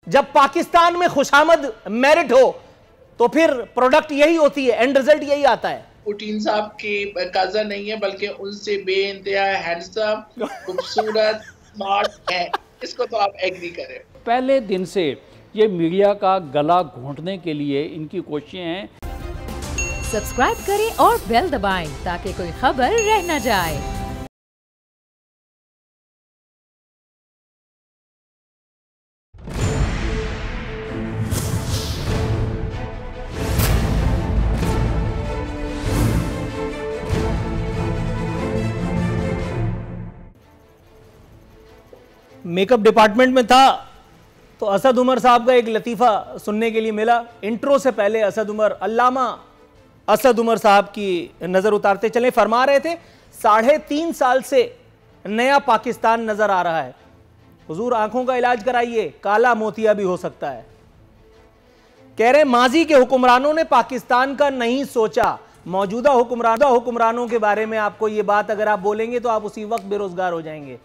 जब पाकिस्तान में खुशामद मेरिट हो तो फिर प्रोडक्ट यही होती है, एंड रिजल्ट यही आता है। पुटीन साहब की कजन नहीं है बल्कि उनसे बेइंतहा हैंडसम, खूबसूरत, स्मार्ट है। इसको तो आप एग्री करें। पहले दिन से ये मीडिया का गला घोंटने के लिए इनकी कोशिशें हैं। सब्सक्राइब करें और बेल दबाएं ताकि कोई खबर रह न जाए। मेकअप डिपार्टमेंट में था तो असद उमर साहब का एक लतीफ़ा सुनने के लिए मिला। इंट्रो से पहले असद उमर, अल्लामा असद उमर साहब की नज़र उतारते चले। फरमा रहे थे 3.5 साल से नया पाकिस्तान नज़र आ रहा है। हुजूर आंखों का इलाज कराइए, काला मोतिया भी हो सकता है। कह रहे माजी के हुक्मरानों ने पाकिस्तान का नहीं सोचा। मौजूदा हुक्मरानों के बारे में आपको ये बात अगर आप बोलेंगे तो आप उसी वक्त बेरोजगार हो जाएंगे।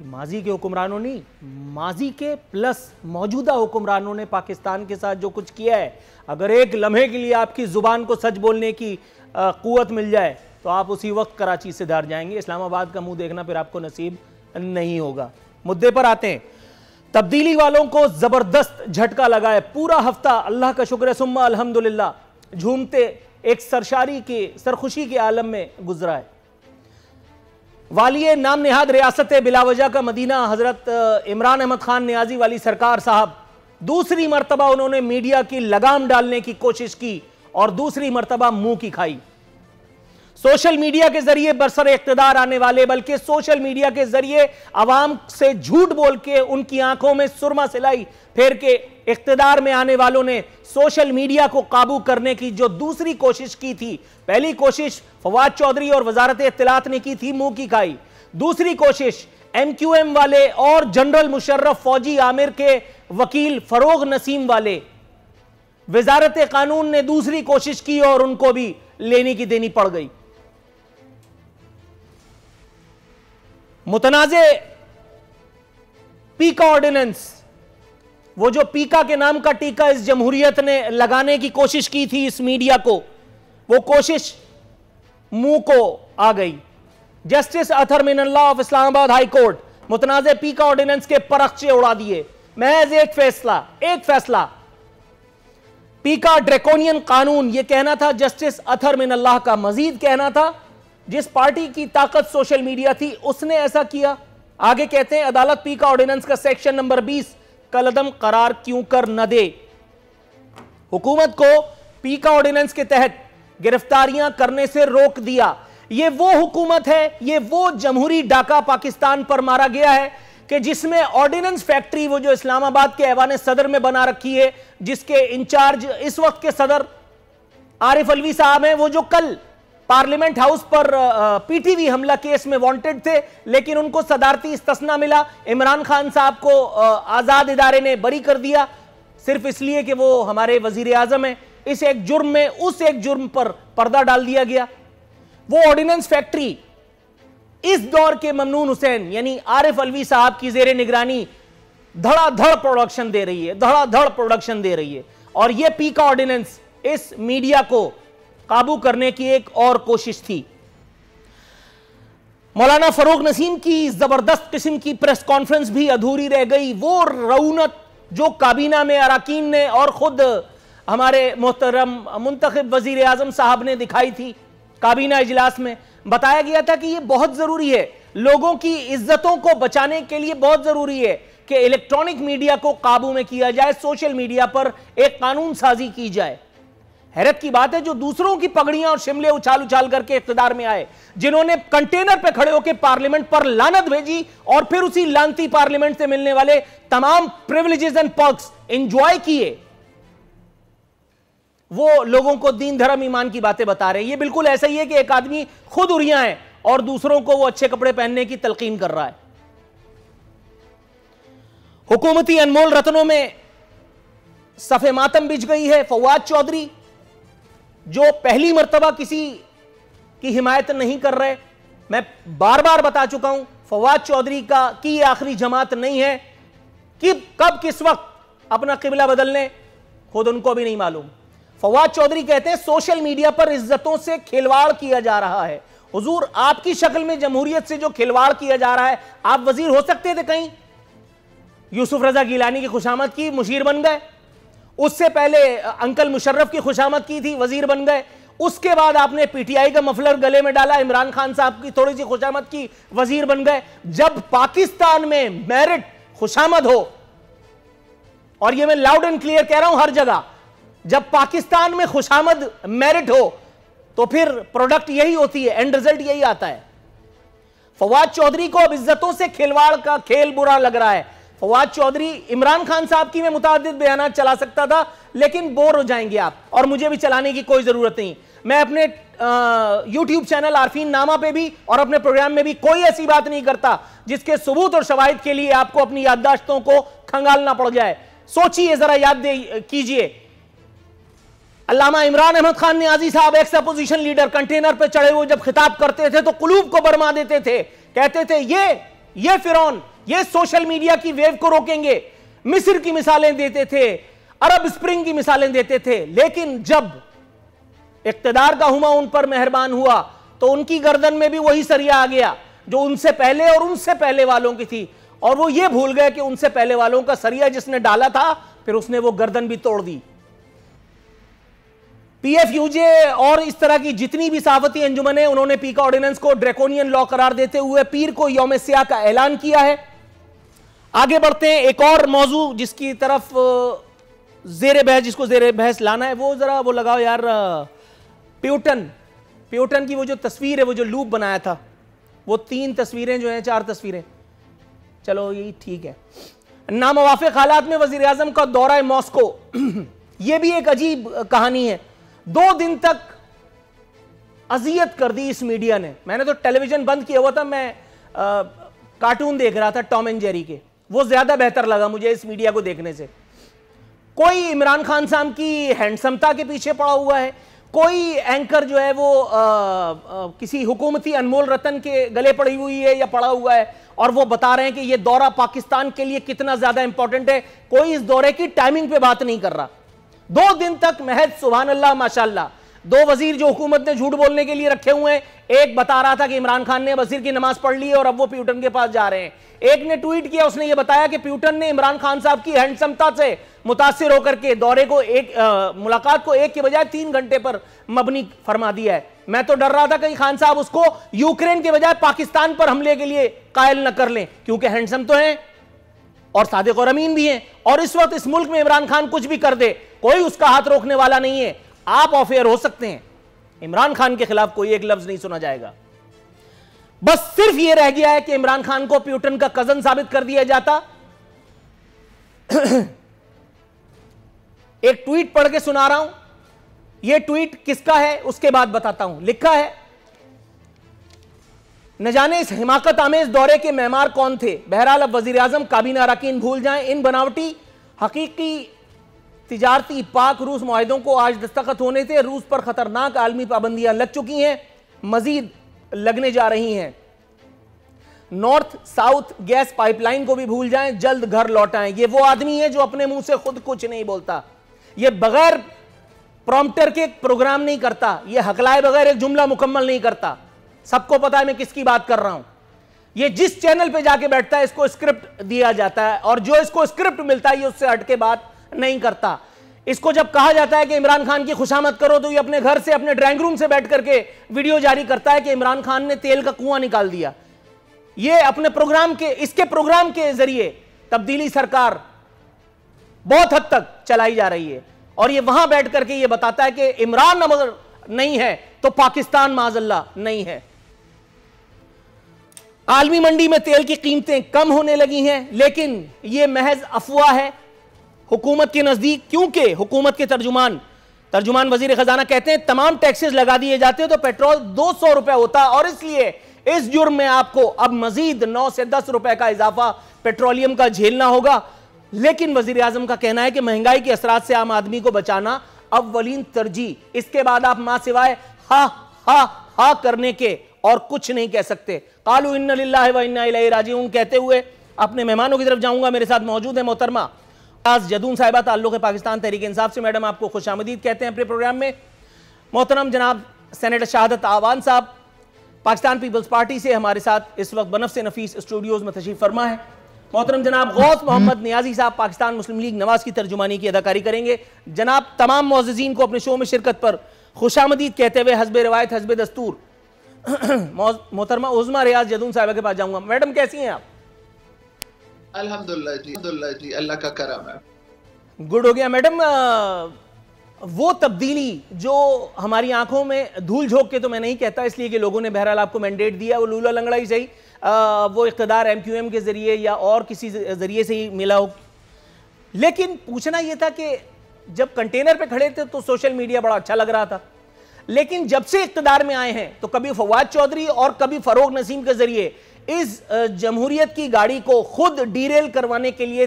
माजी के हुक्मरानों नहीं, माजी के प्लस मौजूदा हुक्मरानों ने पाकिस्तान के साथ जो कुछ किया है, अगर एक लम्हे के लिए आपकी जुबान को सच बोलने की कुव्वत मिल जाए तो आप उसी वक्त कराची से धार जाएंगे। इस्लामाबाद का मुंह देखना फिर आपको नसीब नहीं होगा। मुद्दे पर आते हैं। तब्दीली वालों को जबरदस्त झटका लगा है। पूरा हफ्ता अल्लाह का शुक्र है सुम्मा अल्हम्दुलिल्लाह झूमते एक सरखुशी के आलम में गुजरा है। वालिए नाम निहाद रियासत बिलावजह का मदीना हजरत इमरान अहमद खान नियाजी वाली सरकार साहब दूसरी मर्तबा उन्होंने मीडिया की लगाम डालने की कोशिश की और दूसरी मर्तबा मुंह की खाई। सोशल मीडिया के जरिए बरसर इख्तिदार आने वाले, बल्कि सोशल मीडिया के जरिए आवाम से झूठ बोल के उनकी आंखों में सुरमा सिलाई फेर के इख्तिदार में आने वालों ने सोशल मीडिया को काबू करने की जो दूसरी कोशिश की थी, पहली कोशिश फवाद चौधरी और वजारत इत्तलात ने की थी, मुंह की खाई। दूसरी कोशिश MQM वाले और जनरल मुशर्रफ फौजी आमिर के वकील फरोग नसीम वाले, वजारत कानून ने दूसरी कोशिश की और उनको भी लेनी की देनी पड़ गई। मुतनाज़े पीका ऑर्डिनेंस, वो जो पीका के नाम का टीका इस जमहूरियत ने लगाने की कोशिश की थी इस मीडिया को, वो कोशिश मुंह को आ गई। Justice Athar Minallah of Islamabad high court मुतनाज़े पीका ऑर्डिनेंस के परखचे उड़ा दिए। महज एक फैसला पीका ड्रैकोनियन कानून, यह कहना था जस्टिस अतहर मिनल्लाह का। मजीद कहना था जिस पार्टी की ताकत सोशल मीडिया थी उसने ऐसा किया। आगे कहते हैं अदालत पीका ऑर्डिनेंस का सेक्शन नंबर 20 कलदम करार क्यों कर न दे। हुकूमत को पीका ऑर्डिनेंस के तहत गिरफ्तारियां करने से रोक दिया। यह वो हुकूमत है, यह वो जमहूरी डाका पाकिस्तान पर मारा गया है कि जिसमें ऑर्डिनेंस फैक्ट्री, वो जो इस्लामाबाद के ऐवान सदर में बना रखी है, जिसके इंचार्ज इस वक्त के सदर आरिफ अलवी साहब हैं, वो जो कल पार्लियामेंट हाउस पर PTV हमला केस में वांटेड थे, लेकिन उनको सदारती इस्तिस्ना मिला। इमरान खान साहब को आजाद इदारे ने बरी कर दिया सिर्फ इसलिए कि वो हमारे वजीर आजम हैं। इस एक जुर्म में उस एक जुर्म पर पर्दा डाल दिया गया। वो ऑर्डिनेंस फैक्ट्री इस दौर के ममनून हुसैन यानी आरिफ अलवी साहब की जेर निगरानी धड़ाधड़ प्रोडक्शन दे रही है। और यह पीका ऑर्डिनेंस इस मीडिया को काबू करने की एक और कोशिश थी। मौलाना फरोग नसीम की जबरदस्त किस्म की प्रेस कॉन्फ्रेंस भी अधूरी रह गई। वो रऊनत जो काबीना में अराकीन ने और खुद हमारे मोहतरम मुंतखब वजीर आजम साहब ने दिखाई थी, काबीना इजलास में बताया गया था कि यह बहुत जरूरी है, लोगों की इज्जतों को बचाने के लिए बहुत जरूरी है कि इलेक्ट्रॉनिक मीडिया को काबू में किया जाए, सोशल मीडिया पर एक कानून साजी की जाए। हैरत की बात है जो दूसरों की पगड़ियां और शिमले उछाल उछाल करके इख्तिदार में आए, जिन्होंने कंटेनर पे खड़े होकर पार्लियामेंट पर लानत भेजी और फिर उसी लानती पार्लियामेंट से मिलने वाले तमाम प्रिविलेजेस एंड पर्क्स एंजॉय किए, वो लोगों को दीन धर्म ईमान की बातें बता रहे हैं। ये बिल्कुल ऐसा ही है कि एक आदमी खुद उरिया है और दूसरों को वो अच्छे कपड़े पहनने की तलकीन कर रहा है। हुकूमती अनमोल रत्नों में सफ़े मातम बिछ गई है। फवाद चौधरी जो पहली मर्तबा किसी की हिमायत नहीं कर रहे, मैं बार बार बता चुका हूं, फवाद चौधरी की आखिरी जमात नहीं है कि कब किस वक्त अपना किबला बदल लें, खुद उनको भी नहीं मालूम। फवाद चौधरी कहते हैं सोशल मीडिया पर इज्जतों से खिलवाड़ किया जा रहा है। हुजूर, आपकी शक्ल में जमहूरियत से जो खिलवाड़ किया जा रहा है, आप वजीर हो सकते थे कहीं। यूसुफ रजा गिलानी की खुशामद की, मुशीर बन गए। उससे पहले अंकल मुशर्रफ की खुशामद की थी, वजीर बन गए। उसके बाद आपने पीटीआई का मफलर गले में डाला, इमरान खान साहब की थोड़ी सी खुशामद की, वजीर बन गए। जब पाकिस्तान में मेरिट खुशामद हो, और ये मैं लाउड एंड क्लियर कह रहा हूं हर जगह, जब पाकिस्तान में खुशामद मेरिट हो तो फिर प्रोडक्ट यही होती है, एंड रिजल्ट यही आता है। फवाद चौधरी को अब इज्जतों से खिलवाड़ का खेल बुरा लग रहा है। फवाद चौधरी, इमरान खान साहब की मैं मुतादिद बयानात चला सकता था, लेकिन बोर हो जाएंगे आप, और मुझे भी चलाने की कोई जरूरत नहीं। मैं अपने यूट्यूब चैनल आरफीन नामा पे भी और अपने प्रोग्राम में भी कोई ऐसी बात नहीं करता जिसके सबूत और शवाहिद के लिए आपको अपनी याददाश्तों को खंगालना पड़ जाए। सोचिए जरा, याद कीजिए, अल्लामा इमरान अहमद खान नियाजी साहब एक्स अपोजिशन लीडर कंटेनर पे चढ़े हुए जब खिताब करते थे तो कुलूब को बरमा देते थे, कहते थे ये फिरौन, ये सोशल मीडिया की वेव को रोकेंगे। मिस्र की मिसालें देते थे, अरब स्प्रिंग की मिसालें देते थे, लेकिन जब इक्तदार का हुमा उन पर मेहरबान हुआ तो उनकी गर्दन में भी वही सरिया आ गया जो उनसे पहले और उनसे पहले वालों की थी, और वो ये भूल गए कि उनसे पहले वालों का सरिया जिसने डाला था फिर उसने वो गर्दन भी तोड़ दी। पीएफयूजे और इस तरह की जितनी भी सहाफती अंजुमन है, उन्होंने पीका ऑर्डिनेंस को ड्रैकोनियन लॉ करार देते हुए पीर को यौम सियाह का ऐलान किया है। आगे बढ़ते हैं, एक और मौजू जिसकी तरफ जेर बहस, जिसको जेर बहस लाना है, वो जरा वो लगाओ यार, प्यूटन की वो जो तस्वीर है, वो जो लूप बनाया था, वो 3 तस्वीरें जो हैं, 4 तस्वीरें, चलो ये ठीक है। नामवाफिक हालात में वजीर आजम का दौरा मॉस्को, ये भी एक अजीब कहानी है। 2 दिन तक अजियत कर दी इस मीडिया ने। मैंने तो टेलीविजन बंद किया हुआ था, मैं कार्टून देख रहा था टॉम एंड जेरी के, वो ज्यादा बेहतर लगा मुझे इस मीडिया को देखने से। कोई इमरान खान साहब की हैंडसमता के पीछे पड़ा हुआ है, कोई एंकर जो है वो किसी हुकूमती अनमोल रतन के गले पड़ी हुई है या पड़ा हुआ है, और वो बता रहे हैं कि ये दौरा पाकिस्तान के लिए कितना ज्यादा इंपॉर्टेंट है। कोई इस दौरे की टाइमिंग पे बात नहीं कर रहा। 2 दिन तक महज सुभान अल्लाह माशाअल्लाह, 2 वजीर जो हुकूमत ने झूठ बोलने के लिए रखे हुए हैं, एक बता रहा था कि इमरान खान ने वजीर की नमाज पढ़ ली है और अब वो प्यूटन के पास जा रहे हैं। एक ने ट्वीट किया, उसने ये बताया कि प्यूटन ने इमरान खान साहब की हैंडसमता से मुतासिर होकर के दौरे को मुलाकात को 1 के बजाय 3 घंटे पर मबनी फरमा दिया है। मैं तो डर रहा था कहीं खान साहब उसको यूक्रेन के बजाय पाकिस्तान पर हमले के लिए कायल न कर लें, क्योंकि हैंडसम तो हैं और सादिक और अमीन भी हैं, और इस वक्त इस मुल्क में इमरान खान कुछ भी कर दे, कोई उसका हाथ रोकने वाला नहीं है। आप ऑफ एयर हो सकते हैं, इमरान खान के खिलाफ कोई एक लफ्ज नहीं सुना जाएगा। बस सिर्फ यह रह गया है कि इमरान खान को प्यूटन का कजन साबित कर दिया जाता। एक ट्वीट पढ़ के सुना रहा हूं, यह ट्वीट किसका है उसके बाद बताता हूं। लिखा है, न जाने इस हिमाकत आमेज दौरे के मेहमान कौन थे। बहरहाल अब वजीर आजम काबीना अरकान भूल जाएं, इन बनावटी हकीकी तिजारती पाक रूस मुआहिदों को आज दस्तखत होने थे। रूस पर खतरनाक आलमी पाबंदियां लग चुकी हैं, मजीद लगने जा रही हैं। नॉर्थ साउथ गैस पाइपलाइन को भी भूल जाएं, जल्द घर लौटाएं। ये वो आदमी है जो अपने मुंह से खुद कुछ नहीं बोलता, ये बगैर प्रॉम्प्टर के प्रोग्राम नहीं करता, ये हकलाए बगैर एक जुमला मुकम्मल नहीं करता। सबको पता है मैं किसकी बात कर रहा हूं। ये जिस चैनल पे जाके बैठता है इसको स्क्रिप्ट दिया जाता है, और जो इसको स्क्रिप्ट मिलता है ये उससे हटके बात नहीं करता। इसको जब कहा जाता है कि इमरान खान की खुशामद करो तो ये अपने घर से, अपने ड्राइंग रूम से बैठ करके वीडियो जारी करता है कि इमरान खान ने तेल का कुआं निकाल दिया। ये अपने प्रोग्राम के, इसके प्रोग्राम के जरिए तब्दीली सरकार बहुत हद तक चलाई जा रही है, और ये वहां बैठ करके ये बताता है कि इमरान अगर नहीं है तो पाकिस्तान माज़अल्लाह नहीं है। आलमी मंडी में तेल की कीमतें कम होने लगी हैं, लेकिन यह महज अफवाह है हुकूमत के नजदीक, क्योंकि हुकूमत के तर्जुमान वजीर खजाना कहते हैं तमाम टैक्सेस लगा दिए जाते तो पेट्रोल 200 रुपए होता, और इसलिए इस जुर्म में आपको अब मजीद 9 से 10 रुपए का इजाफा पेट्रोलियम का झेलना होगा। लेकिन वजीर आजम का कहना है कि महंगाई के असरात से आम आदमी को बचाना अव्वलीन तरजीह, इसके बाद आप मां सिवाय हा हा हा करने के और कुछ नहीं कह सकते। कालू इन्ना लिल्लाहि व इन्ना इलैहि राजिऊन कहते हुए अपने मेहमानों की तरफ जाऊंगा। मेरे साथ मौजूद है मोहतरमा जदून साहिबा, ताल्लुक़ पाकिस्तान तहरीक इंसाफ से। मैडम आपको खुशामदीद कहते हैं अपने प्रोग्राम में। मोहतरम जनाब सेनेटर शहादत आवान साहब पाकिस्तान पीपल्स पार्टी से हमारे साथ इस वक्त बनफ से नफीस स्टूडियोज में तशरीफ फरमा है। मोहतरम जनाब गौस मोहम्मद नियाजी साहब पाकिस्तान मुस्लिम लीग नवाज की तर्जुमानी की अदाकारी करेंगे। जनाब तमाम मोअज़्ज़िज़ीन को अपने शो में शिरकत पर खुशामदीद कहते हुए हस्बे रिवायत हस्बे दस्तूर मोहतरमा उज़्मा रियाज जदून साहिबा के पास जाऊंगा। मैडम कैसी हैं आप? अल्हम्दुलिल्लाह जी, अल्लाह का करम है। गुड हो गया। मैडम वो तब्दीली जो हमारी आंखों में धूल झोंक के, तो मैं नहीं कहता इसलिए कि लोगों ने बहरहाल आपको मैंडेट दिया, वो लूला लंगड़ा ही सही, वो इक़्तिदार MQM के जरिए या और किसी जरिए से ही मिला हो, लेकिन पूछना यह था कि जब कंटेनर पे खड़े थे तो सोशल मीडिया बड़ा अच्छा लग रहा था, लेकिन जब से इक़्तिदार में आए हैं तो कभी फवाद चौधरी और कभी फरोग नसीम के जरिए इस जमहूरियत की गाड़ी को खुद डीरेल करवाने के लिए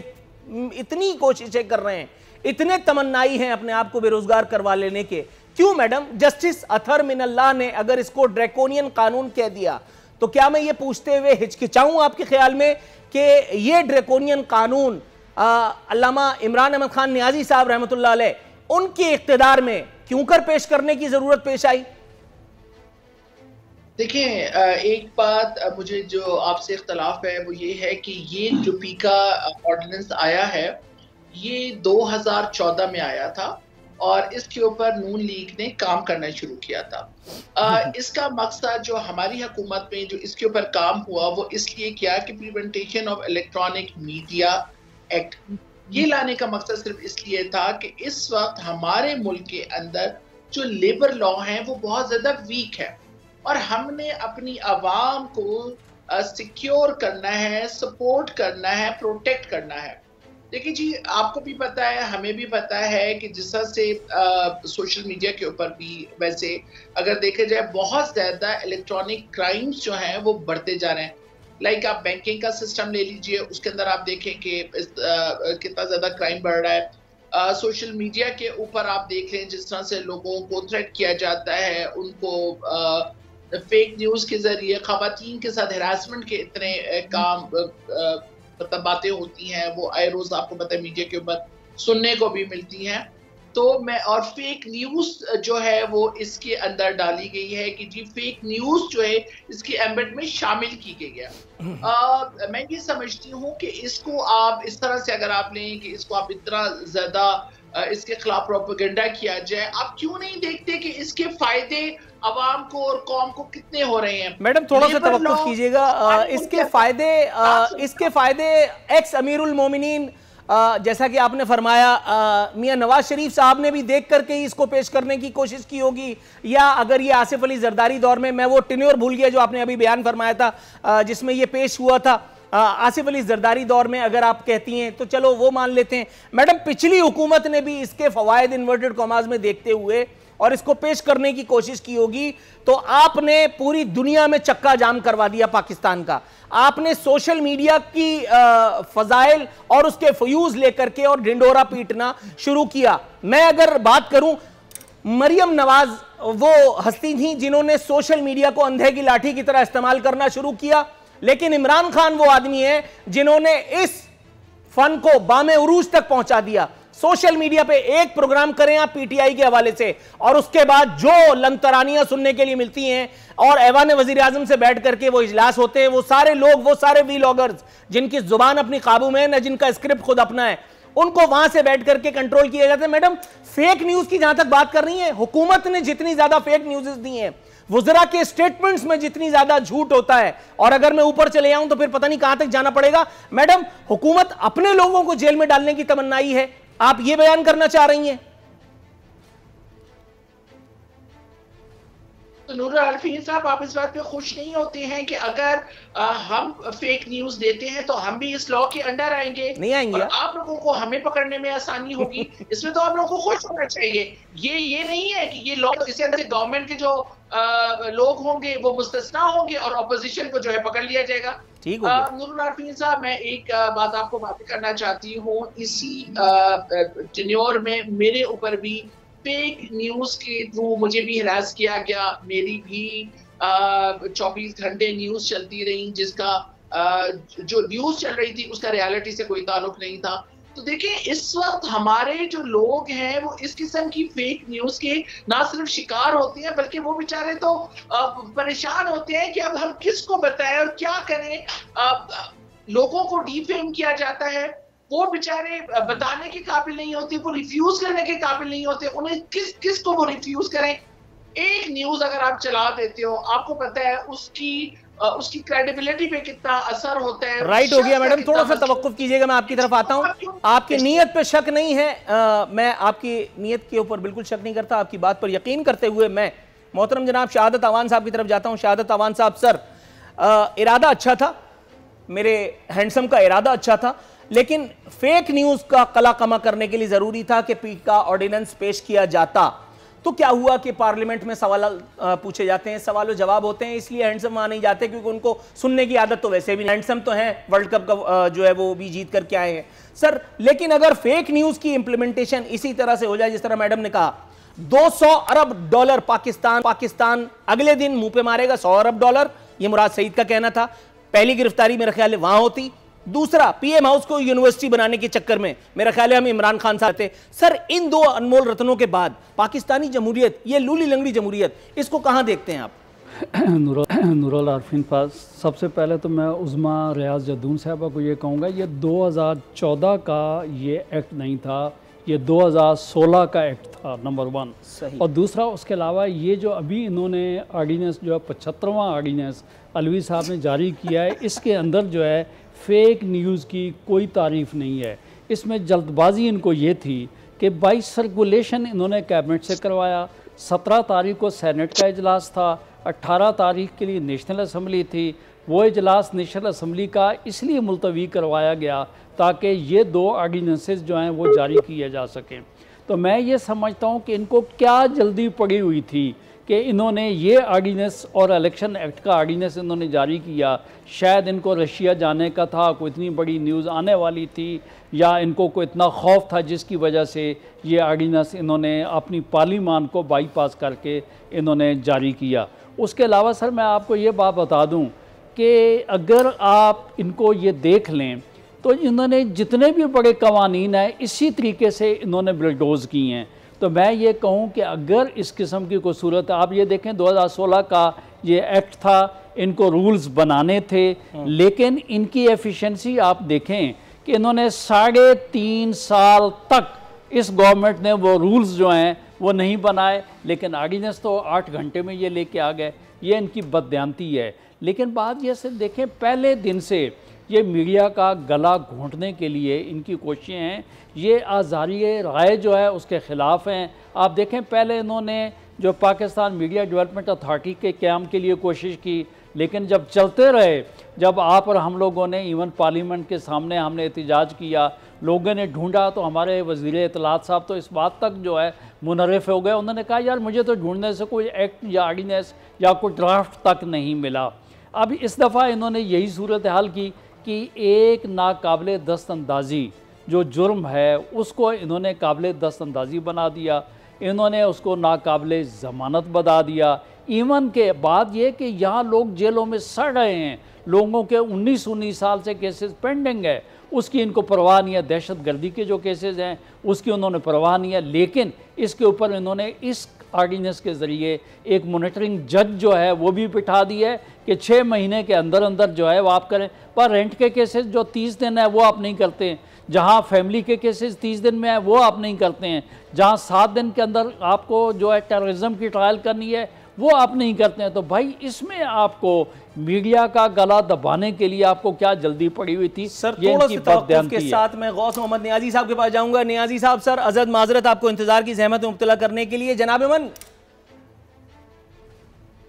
इतनी कोशिशें कर रहे हैं, इतने तमन्नाई हैं अपने आप को बेरोजगार करवा लेने के। क्यों मैडम? जस्टिस अथर मिनल्लाह ने अगर इसको ड्रैकोनियन कानून कह दिया तो क्या मैं ये पूछते हुए हिचकिचाऊं आपके ख्याल में कि ये ड्रैकोनियन कानून अल्लामा इमरान अहमद खान नियाजी साहब रहमतुल्लाह अलैह उनके इख्तिदार में क्यों कर पेश करने की जरूरत पेश आई? देखिए, एक बात मुझे जो आपसे इख्तलाफ है वो ये है कि ये जो पीका ऑर्डिनेंस आया है ये 2014 में आया था और इसके ऊपर नून लीग ने काम करना शुरू किया था। इसका मकसद जो हमारी हुकूमत में जो इसके ऊपर काम हुआ वो इसलिए किया कि prevention of electronic media act, ये लाने का मकसद सिर्फ इसलिए था कि इस वक्त हमारे मुल्क के अंदर जो लेबर लॉ है वो बहुत ज्यादा वीक है और हमने अपनी आवाम को सिक्योर करना है, सपोर्ट करना है, प्रोटेक्ट करना है। देखिए जी, आपको भी पता है, हमें भी पता है कि जिस तरह से सोशल मीडिया के ऊपर भी वैसे अगर देखा जाए बहुत ज़्यादा इलेक्ट्रॉनिक क्राइम्स जो हैं वो बढ़ते जा रहे हैं। लाइक आप बैंकिंग का सिस्टम ले लीजिए, उसके अंदर आप देखें कि कितना ज़्यादा क्राइम बढ़ रहा है। सोशल मीडिया के ऊपर आप देख लें जिस तरह से लोगों को थ्रेट किया जाता है, उनको फेक न्यूज़ के ज़रिए ख़वातीन के साथ हरासमेंट के इतने काम मतलब बातें होती हैं वो आए रोज आपको पता है मीडिया के ऊपर सुनने को भी मिलती हैं। तो मैं और फेक न्यूज़ जो है वो इसके अंदर डाली गई है कि जी फेक न्यूज़ जो है इसकी एम्बेड में शामिल की गई है। मैं ये समझती हूँ कि इसको आप इस तरह से अगर आप लें कि इसको आप इतना ज्यादा इसके खिलाफ प्रोपेगेंडा किया जाए, आप क्यों नहीं देखते कि इसके फायदे अवाम को और कौम को कितने हो रहे हैं? मैडम थोड़ा सा तवक्कुफ कीजिएगा। इसके फायदे एक्स अमीरुल मोमिनीन जैसा कि आपने फरमाया मियां नवाज शरीफ साहब ने भी देख करके ही इसको पेश करने की कोशिश की होगी, या अगर ये आसिफ अली जरदारी दौर में, मैं वो टेन्योर भूल गया जो आपने अभी बयान फरमाया था जिसमें ये पेश हुआ था, आसिफ अली जरदारी दौर में अगर आप कहती हैं तो चलो वो मान लेते हैं। मैडम पिछली हुकूमत ने भी इसके फवायद इन्वर्टेड कॉमास में देखते हुए और इसको पेश करने की कोशिश की होगी, तो आपने पूरी दुनिया में चक्का जाम करवा दिया पाकिस्तान का। आपने सोशल मीडिया की फजाइल और उसके फ्यूज लेकर के और ढिंडोरा पीटना शुरू किया। मैं अगर बात करूं, मरियम नवाज वो हस्ती थी जिन्होंने सोशल मीडिया को अंधे की लाठी की तरह इस्तेमाल करना शुरू किया, लेकिन इमरान खान वो आदमी है जिन्होंने इस फन को बामे उरूज तक पहुंचा दिया। सोशल मीडिया पे एक प्रोग्राम करें आप PTI के हवाले से और उसके बाद जो लंतरानियां सुनने के लिए मिलती हैं और ऐवान वजीर आजम से बैठ करके वो इजलास होते हैं, वो सारे लोग, वो सारे वीलॉगर्स जिनकी जुबान अपनी काबू में है ना, जिनका स्क्रिप्ट खुद अपना है, उनको वहां से बैठ करके कंट्रोल किया जाता है। मैडम फेक न्यूज की जहां तक बात कर रही है, हुकूमत ने जितनी ज्यादा फेक न्यूज दी हैं, वज़रा के स्टेटमेंट्स में जितनी ज्यादा झूठ होता है, और अगर मैं ऊपर चले आऊं तो फिर पता नहीं कहां तक जाना पड़ेगा। मैडम हुकूमत अपने लोगों को जेल में डालने की तमन्नाई है, आप ये बयान करना चाह रही हैं? तो नूर अरफीन साहब, आप इस बात पे खुश नहीं होते हैं कि अगर हम फेक न्यूज देते हैं तो हम भी इस लॉ के अंडर आएंगे? नहीं आएंगे। और आप लोगों को हमें पकड़ने में आसानी होगी। इसमें तो आप लोगों को खुश होना चाहिए। ये नहीं है कि ये लॉ, इसके अंदर गवर्नमेंट के जो लोग होंगे वो मुस्तस्ना होंगे और अपोजिशन को जो है पकड़ लिया जाएगा। नूर अरफीन साहब, मैं एक बात आपको बात करना चाहती हूँ। इसी टेन्योर में मेरे ऊपर भी फेक न्यूज के थ्रू मुझे भी हरास किया गया। मेरी भी 24 घंटे न्यूज चलती रही जिसका जो न्यूज चल रही थी उसका रियलिटी से कोई ताल्लुक नहीं था। तो देखिए इस वक्त हमारे जो लोग हैं वो इस किस्म की फेक न्यूज के ना सिर्फ शिकार होते हैं बल्कि वो बेचारे तो परेशान होते हैं कि अब हम किसको बताएं और क्या करें। लोगों को डिफेम किया जाता है, वो बेचारे बताने के काबिल नहीं होते, वो रिफ्यूज करने के काबिल नहीं होते, उन्हें किसको वो रिफ्यूज करें। एक न्यूज अगर आप चला देते हो आपको पता है उसकी क्रेडिबिलिटी पे कितना असर होता है। राइट हो गया मैडम, थोड़ा सा तवक्कुफ कीजिएगा, मैं आपकी तरफ आता हूं। आपकी नीयत पे शक नहीं है, मैं आपकी नीयत के ऊपर बिल्कुल शक नहीं करता, आपकी बात पर यकीन करते हुए मैं मोहतरम जनाब शहादत अवान साहब की तरफ जाता हूं। शहादत अवान साहब, सर इरादा अच्छा था, मेरे हैंडसम का इरादा अच्छा था, लेकिन फेक न्यूज का कला कमा करने के लिए जरूरी था कि पीका ऑर्डिनेंस पेश किया जाता। तो क्या हुआ कि पार्लियामेंट में सवाल पूछे जाते हैं, सवाल जवाब होते हैं, इसलिए हैंडसम वहां नहीं जाते क्योंकि उनको सुनने की आदत तो वैसे भी, हैंडसम तो है, वर्ल्ड कप का जो है वो भी जीत करके आए हैं सर। लेकिन अगर फेक न्यूज की इंप्लीमेंटेशन इसी तरह से हो जाए जिस तरह मैडम ने कहा, 200 अरब डॉलर पाकिस्तान अगले दिन मुंह पे मारेगा, 100 अरब डॉलर, ये मुराद सईद का कहना था। पहली गिरफ्तारी मेरा ख्याल है वहां होती, दूसरा पीएम हाउस को यूनिवर्सिटी बनाने के चक्कर में मेरा ख्याल है हम इमरान खान साहब थे। सर इन दो अनमोल रत्नों के बाद पाकिस्तानी जमहूरियत, ये लूली लंगड़ी जमहूरियत, इसको कहां देखते हैं आप? नूरुल आरफीन पास, सबसे पहले तो मैं उज़मा रियाज जद्दून साहबा को ये कहूँगा, ये 2014 का ये एक्ट नहीं था, ये 2016 का एक्ट था, नंबर 1। सही। और दूसरा उसके अलावा ये जो अभी इन्होंने ऑर्डिनेंस जो है 75वां ऑर्डिनेंस अलवी साहब ने जारी किया है, इसके अंदर जो है फेक न्यूज़ की कोई तारीफ़ नहीं है। इसमें जल्दबाजी इनको ये थी कि बाई सर्कुलेशन इन्होंने कैबिनेट से करवाया, 17 तारीख को सेनेट का इजलास था, 18 तारीख के लिए नेशनल असम्बली थी। वो इजलास नेशनल असम्बली का इसलिए मुलतवी करवाया गया ताकि ये 2 ऑर्डिनेंसेस जो हैं वो जारी किए जा सकें। तो मैं ये समझता हूँ कि इनको क्या जल्दी पड़ी हुई थी कि इन्होंने ये ऑर्डिनेंस और इलेक्शन एक्ट का ऑर्डिनेंस इन्होंने जारी किया। शायद इनको रशिया जाने का था, कोई इतनी बड़ी न्यूज़ आने वाली थी, या इनको कोई इतना खौफ था जिसकी वजह से ये ऑर्डिनेंस इन्होंने अपनी पार्लियामान को बाईपास करके इन्होंने जारी किया। उसके अलावा सर मैं आपको ये बात बता दूं कि अगर आप इनको ये देख लें तो इन्होंने जितने भी बड़े कवानीन हैं इसी तरीके से इन्होंने बिल्डोज़ किए हैं। तो मैं ये कहूँ कि अगर इस किस्म की कोई सूरत, आप ये देखें 2016 का ये एक्ट था, इनको रूल्स बनाने थे, लेकिन इनकी एफिशिएंसी आप देखें कि इन्होंने 3.5 साल तक इस गवर्नमेंट ने वो रूल्स जो हैं वो नहीं बनाए, लेकिन ऑर्डिनेंस तो 8 घंटे में ये लेके आ गए। ये इनकी बददियानती है। लेकिन बात ये से देखें, पहले दिन से ये मीडिया का गला घोंटने के लिए इनकी कोशिशें हैं। ये आज़ारी राय जो है उसके ख़िलाफ़ हैं। आप देखें पहले इन्होंने जो पाकिस्तान मीडिया डेवलपमेंट अथॉरिटी के क़याम के लिए कोशिश की, लेकिन जब चलते रहे, जब आप और हम लोगों ने इवन पार्लियामेंट के सामने हमने एहतजाज किया, लोगों ने ढूंढा, तो हमारे वज़ीर इत्तलात साहब तो इस बात तक जो है मुनर्रिफ हो गए। उन्होंने कहा यार मुझे तो ढूंढने से कोई एक्ट या ऑर्डिनेंस या कोई ड्राफ्ट तक नहीं मिला। अब इस दफ़ा इन्होंने यही सूरत हाल की कि एक नाकाबिले दस्तअंदाज़ी जो जुर्म है उसको इन्होंने काबिले दस्तअंदाज़ी बना दिया, इन्होंने उसको नाकाबिले ज़मानत बना दिया। इवन के बाद ये कि यहाँ लोग जेलों में सड़ रहे हैं, लोगों के 19 साल से केसेस पेंडिंग है, उसकी इनको परवाह नहीं है। दहशत गर्दी के जो केसेस हैं उसकी उन्होंने परवाह नहीं है, लेकिन इसके ऊपर इन्होंने इस ऑर्डिनेंस के ज़रिए एक मॉनिटरिंग जज जो है वो भी बिठा दी है कि 6 महीने के अंदर अंदर जो है वो आप करें। पर रेंट के केसेस जो 30 दिन है वो आप नहीं करते हैं, जहाँ फैमिली के केसेस 30 दिन में है वो आप नहीं करते हैं, जहाँ 7 दिन के अंदर आपको जो है टेररिज्म की ट्रायल करनी है वो आप नहीं करते हैं। तो भाई इसमें आपको मीडिया का गला दबाने के लिए आपको क्या जल्दी पड़ी हुई थी? सर थोड़ा सी तवक्कुफ के साथ मैं गौस मोहम्मद नियाजी साहब के पास जाऊंगा। नियाजी साहब, सर अज़द माजरत आपको इंतजार की ज़हमत में मुब्तला करने के लिए। जनाब अमन,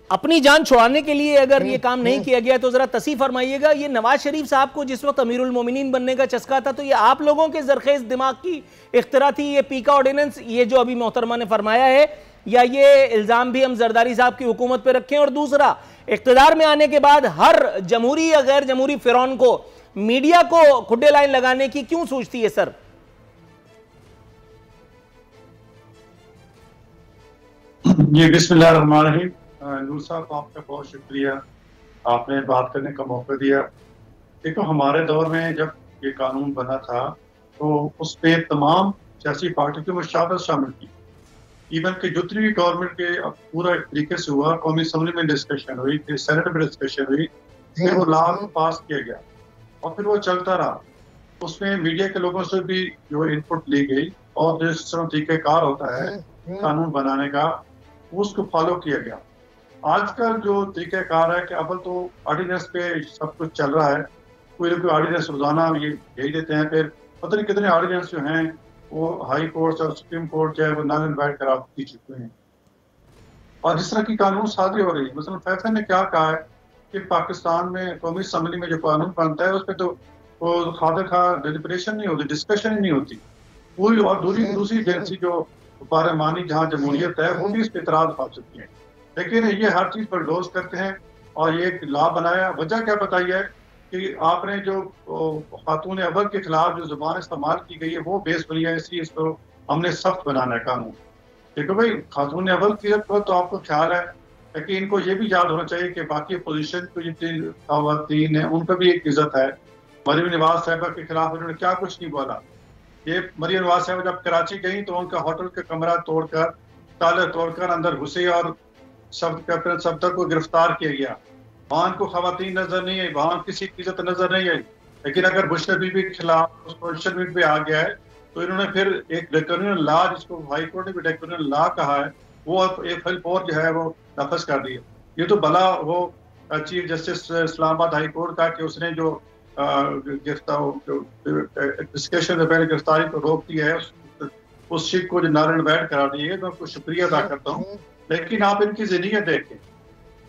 अपनी जान छुड़ाने के लिए अगर ये काम नहीं किया गया तो जरा तसी फरमाइएगा। ये नवाज शरीफ साहब को जिस वक्त अमीरुल मोमिनीन बनने का चस्का था तो ये आप लोगों के जरखेज दिमाग की इख्तिरा थी ये पीका ऑर्डिनेंस, ये जो अभी मोहतरमा ने फरमाया है, या ये इल्जाम भी हम जरदारी साहब की हुकूमत पे रखें? और दूसरा, इख्तिदार में आने के बाद हर जमहूरी या गैर जमहूरी फिरौन को मीडिया को खुड्डे लाइन लगाने की क्यों सोचती है सर? जी बिस्मिल्लाहिर्रहमानिर्रहीम। नूर साहब आपका बहुत शुक्रिया, आपने बात करने का मौका दिया। देखो, हमारे दौर में जब ये कानून बना था तो उस पे तमाम सियासी पार्टी की मुशावरत शामिल की। इवन कि जितनी भी गवर्नमेंट के पूरा तरीके से हुआ, कौमी असम्बली में डिस्कशन हुई, फिर सेनेट में डिस्कशन हुई, फिर वो लॉ पास किया गया और फिर वो चलता रहा। उसमें मीडिया के लोगों से भी जो इनपुट ली गई और जिस तरह तरीक़ेकार होता है कानून बनाने का, उसको फॉलो किया गया। आजकल जो तरीक़ेकार है कि अब तो ऑर्डिनेंस पे सब कुछ चल रहा है, कोई ना कोई ऑर्डिनेंस रोजाना ये भेज देते हैं, फिर पता नहीं कितने ऑर्डिनेंस जो हैं वो हाई कोर्ट और सुप्रीम कोर्ट जो है वो नल एंड वाइड करार दे चुके हैं। और जिस तरह की कानून साजी हो रही है, मतलब फैसले ने क्या कहा है कि पाकिस्तान में कौमी असम्बली में जो कानून बनता है उस पर तो वो खादर खा डिलिब्रेशन नहीं होती, डिस्कशन ही नहीं होती पूरी। और दूसरी एजेंसी जो पार्लिमानी जहाँ जमहूरियत है वो भी इस पर इतराज पा चुकी है, लेकिन ये हर चीज़ पर डोज करते हैं। और ये लॉ बनाया, वजह क्या बताई है कि आपने जो खातून अव्वल के खिलाफ जो जुबान इस्तेमाल की गई है वो बेस बनी है, इसलिए इसको हमने सख्त बनाना है कानून। देखो भाई, खातून अव्वल की तो आपको ख्याल है, लेकिन इनको ये भी याद होना चाहिए कि बाकी अपोजिशन को जितनी खवातीन है उन पर भी एक इज्जत है। मरियम नवाज साहिबा के खिलाफ उन्होंने क्या कुछ नहीं बोला। ये मरियम नवाज साहिबा जब कराची गई तो उनका होटल का कमरा तोड़कर, ताले तोड़कर अंदर घुसे और कैप्टन सफदर को गिरफ्तार किया गया। वहां को खवातीन नजर नहीं आई, वहां किसी की इज्जत नजर नहीं आई। लेकिन अगर बुशरा बीबी के खिलाफ उस सोशल मीडिया पे आ गया है तो इन्होंने फिर एक ड्रैकोनियन लॉ, जिसको हाई कोर्ट ने भी ड्रैकोनियन लॉ कहा है, वो एक फिल फोर जो है वो नाफज कर दिया। ये तो भला वो chief justice Islamabad high court का कि उसने जो डिस्कशन से पहले गिरफ्तारी को रोक दिया है, उस चीज को जो नारायण बैठ करा दी है, तो आपको शुक्रिया अदा करता हूँ। लेकिन आप इनकी जिंदगी देखें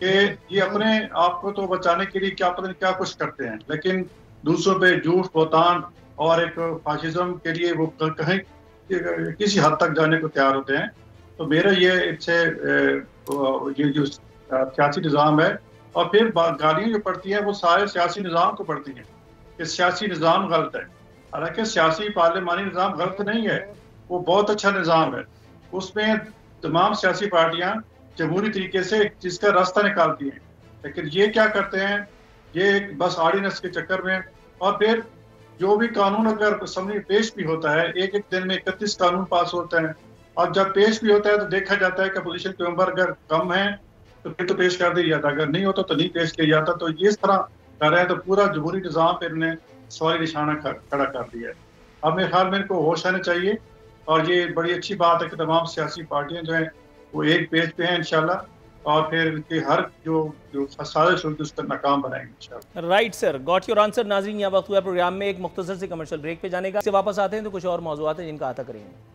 कि ये अपने आप को तो बचाने के लिए क्या पता नहीं क्या कुछ करते हैं, लेकिन दूसरों पे झूठ, बहतान और एक फाशिज्म के लिए वो कहीं किसी हद तक जाने को तैयार होते हैं। तो मेरा ये इससे ये जो सियासी निज़ाम है, और फिर गालियाँ जो पड़ती हैं वो सारे सियासी निज़ाम को पड़ती हैं कि सियासी निज़ाम गलत है। हालांकि सियासी पार्लिमानी निज़ाम गलत नहीं है, वो बहुत अच्छा निज़ाम है। उसमें तमाम सियासी पार्टियाँ जमहूरी तरीके से जिसका रास्ता निकालती हैं, लेकिन ये क्या करते हैं, ये बस ऑर्डिनेंस के चक्कर में। और फिर जो भी कानून अगर असम्बली पेश भी होता है, एक दिन में 31 कानून पास होते हैं, और जब पेश भी होता है तो देखा जाता है कि अपोजिशन के मेंबर अगर कम है तो फिर तो पेश कर दिया जाता है, अगर नहीं होता तो नहीं पेश किया जाता। तो ये इस तरह कर रहे हैं, तो पूरा जमहूरी निज़ाम पर इन्हें सवाल निशाना खड़ा कर दिया है। अब मेरे ख्याल में इनको होश आना चाहिए, और ये बड़ी अच्छी बात है कि तमाम सियासी पार्टियां जो हैं वो एक पेज पे हैं इंशाल्लाह, और फिर इनकी हर जो साजिश होगी उसका नाकाम बनाएंगे इंशाल्लाह। Right sir, got your answer. नाज़रीन, यहाँ वक्त हुआ प्रोग्राम में एक मुख्तसर से कमर्शियल ब्रेक पे जाने का। से वापस आते हैं तो कुछ और मौज़ूआत हैं जिनका आता करेंगे।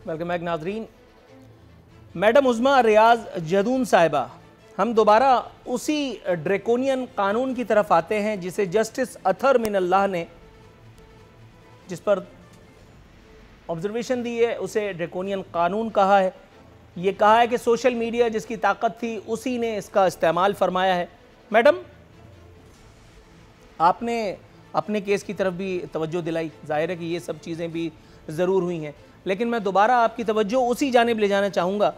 वेलकम बैक नाजरीन। मैडम उज़्मा रियाज जदून साहिबा, हम दोबारा उसी ड्रैकोनियन कानून की तरफ आते हैं जिसे जस्टिस अथर मिनल्लाह ने, जिस पर ऑब्जर्वेशन दी है, उसे ड्रैकोनियन कानून कहा है। ये कहा है कि सोशल मीडिया जिसकी ताकत थी उसी ने इसका इस्तेमाल फरमाया है। मैडम, आपने अपने केस की तरफ भी तवज्जो दिलाई, जाहिर है कि ये सब चीज़ें भी ज़रूर हुई हैं, लेकिन मैं दोबारा आपकी तवज्जो उसी जानिब ले जाना चाहूँगा।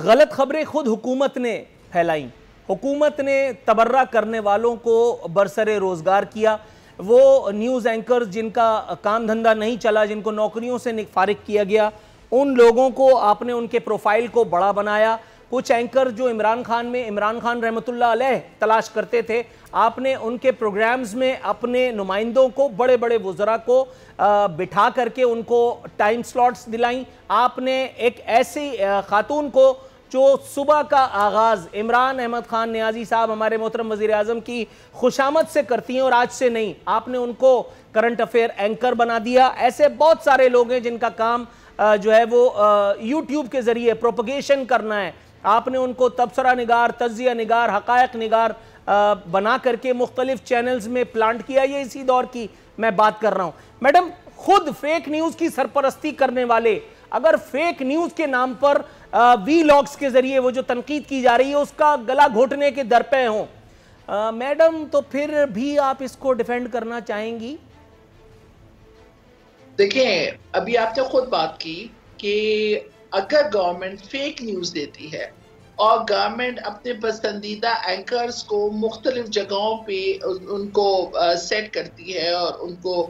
गलत खबरें खुद हुकूमत ने फैलाई, हुकूमत ने तबर्रा करने वालों को बरसरे रोज़गार किया। वो न्यूज़ एंकर्स जिनका काम धंधा नहीं चला, जिनको नौकरियों से फारिग किया गया, उन लोगों को आपने उनके प्रोफाइल को बड़ा बनाया। कुछ एंकर जो इमरान खान रहमतुल्लाह अलैह तलाश करते थे, आपने उनके प्रोग्राम्स में अपने नुमाइंदों को, बड़े बड़े वज़रा को बिठा करके उनको टाइम स्लॉट्स दिलाई। आपने एक ऐसी खातून को जो सुबह का आगाज़ इमरान अहमद खान नियाज़ी साहब, हमारे मोहतरम वज़ीर आज़म की खुशामद से करती हैं और आज से नहीं, आपने उनको करंट अफेयर एंकर बना दिया। ऐसे बहुत सारे लोग हैं जिनका काम जो है वो यूट्यूब के ज़रिए प्रोपगेशन करना है। आपने उनको तबसरा निगार, तज्जिया निगार, हक़ायक़ निगार बना करके मुख्तलिफ चैनल्स में प्लांट किया। ये इसी दौर की मैं बात कर रहा हूँ। मैडम, खुद फेक न्यूज़ की सरपरस्ती करने वाले अगर फेक न्यूज के नाम पर वीलॉग्स के जरिए वो जो तनकीद की जा रही है उसका गला घोटने के दर पे हो, मैडम तो फिर भी आप इसको डिफेंड करना चाहेंगी? देखिए, अभी आपने खुद बात की कि अगर गवर्नमेंट फेक न्यूज देती है और गवर्नमेंट अपने पसंदीदा एंकर्स को मुख्तलिफ जगहों पे उनको सेट करती है और उनको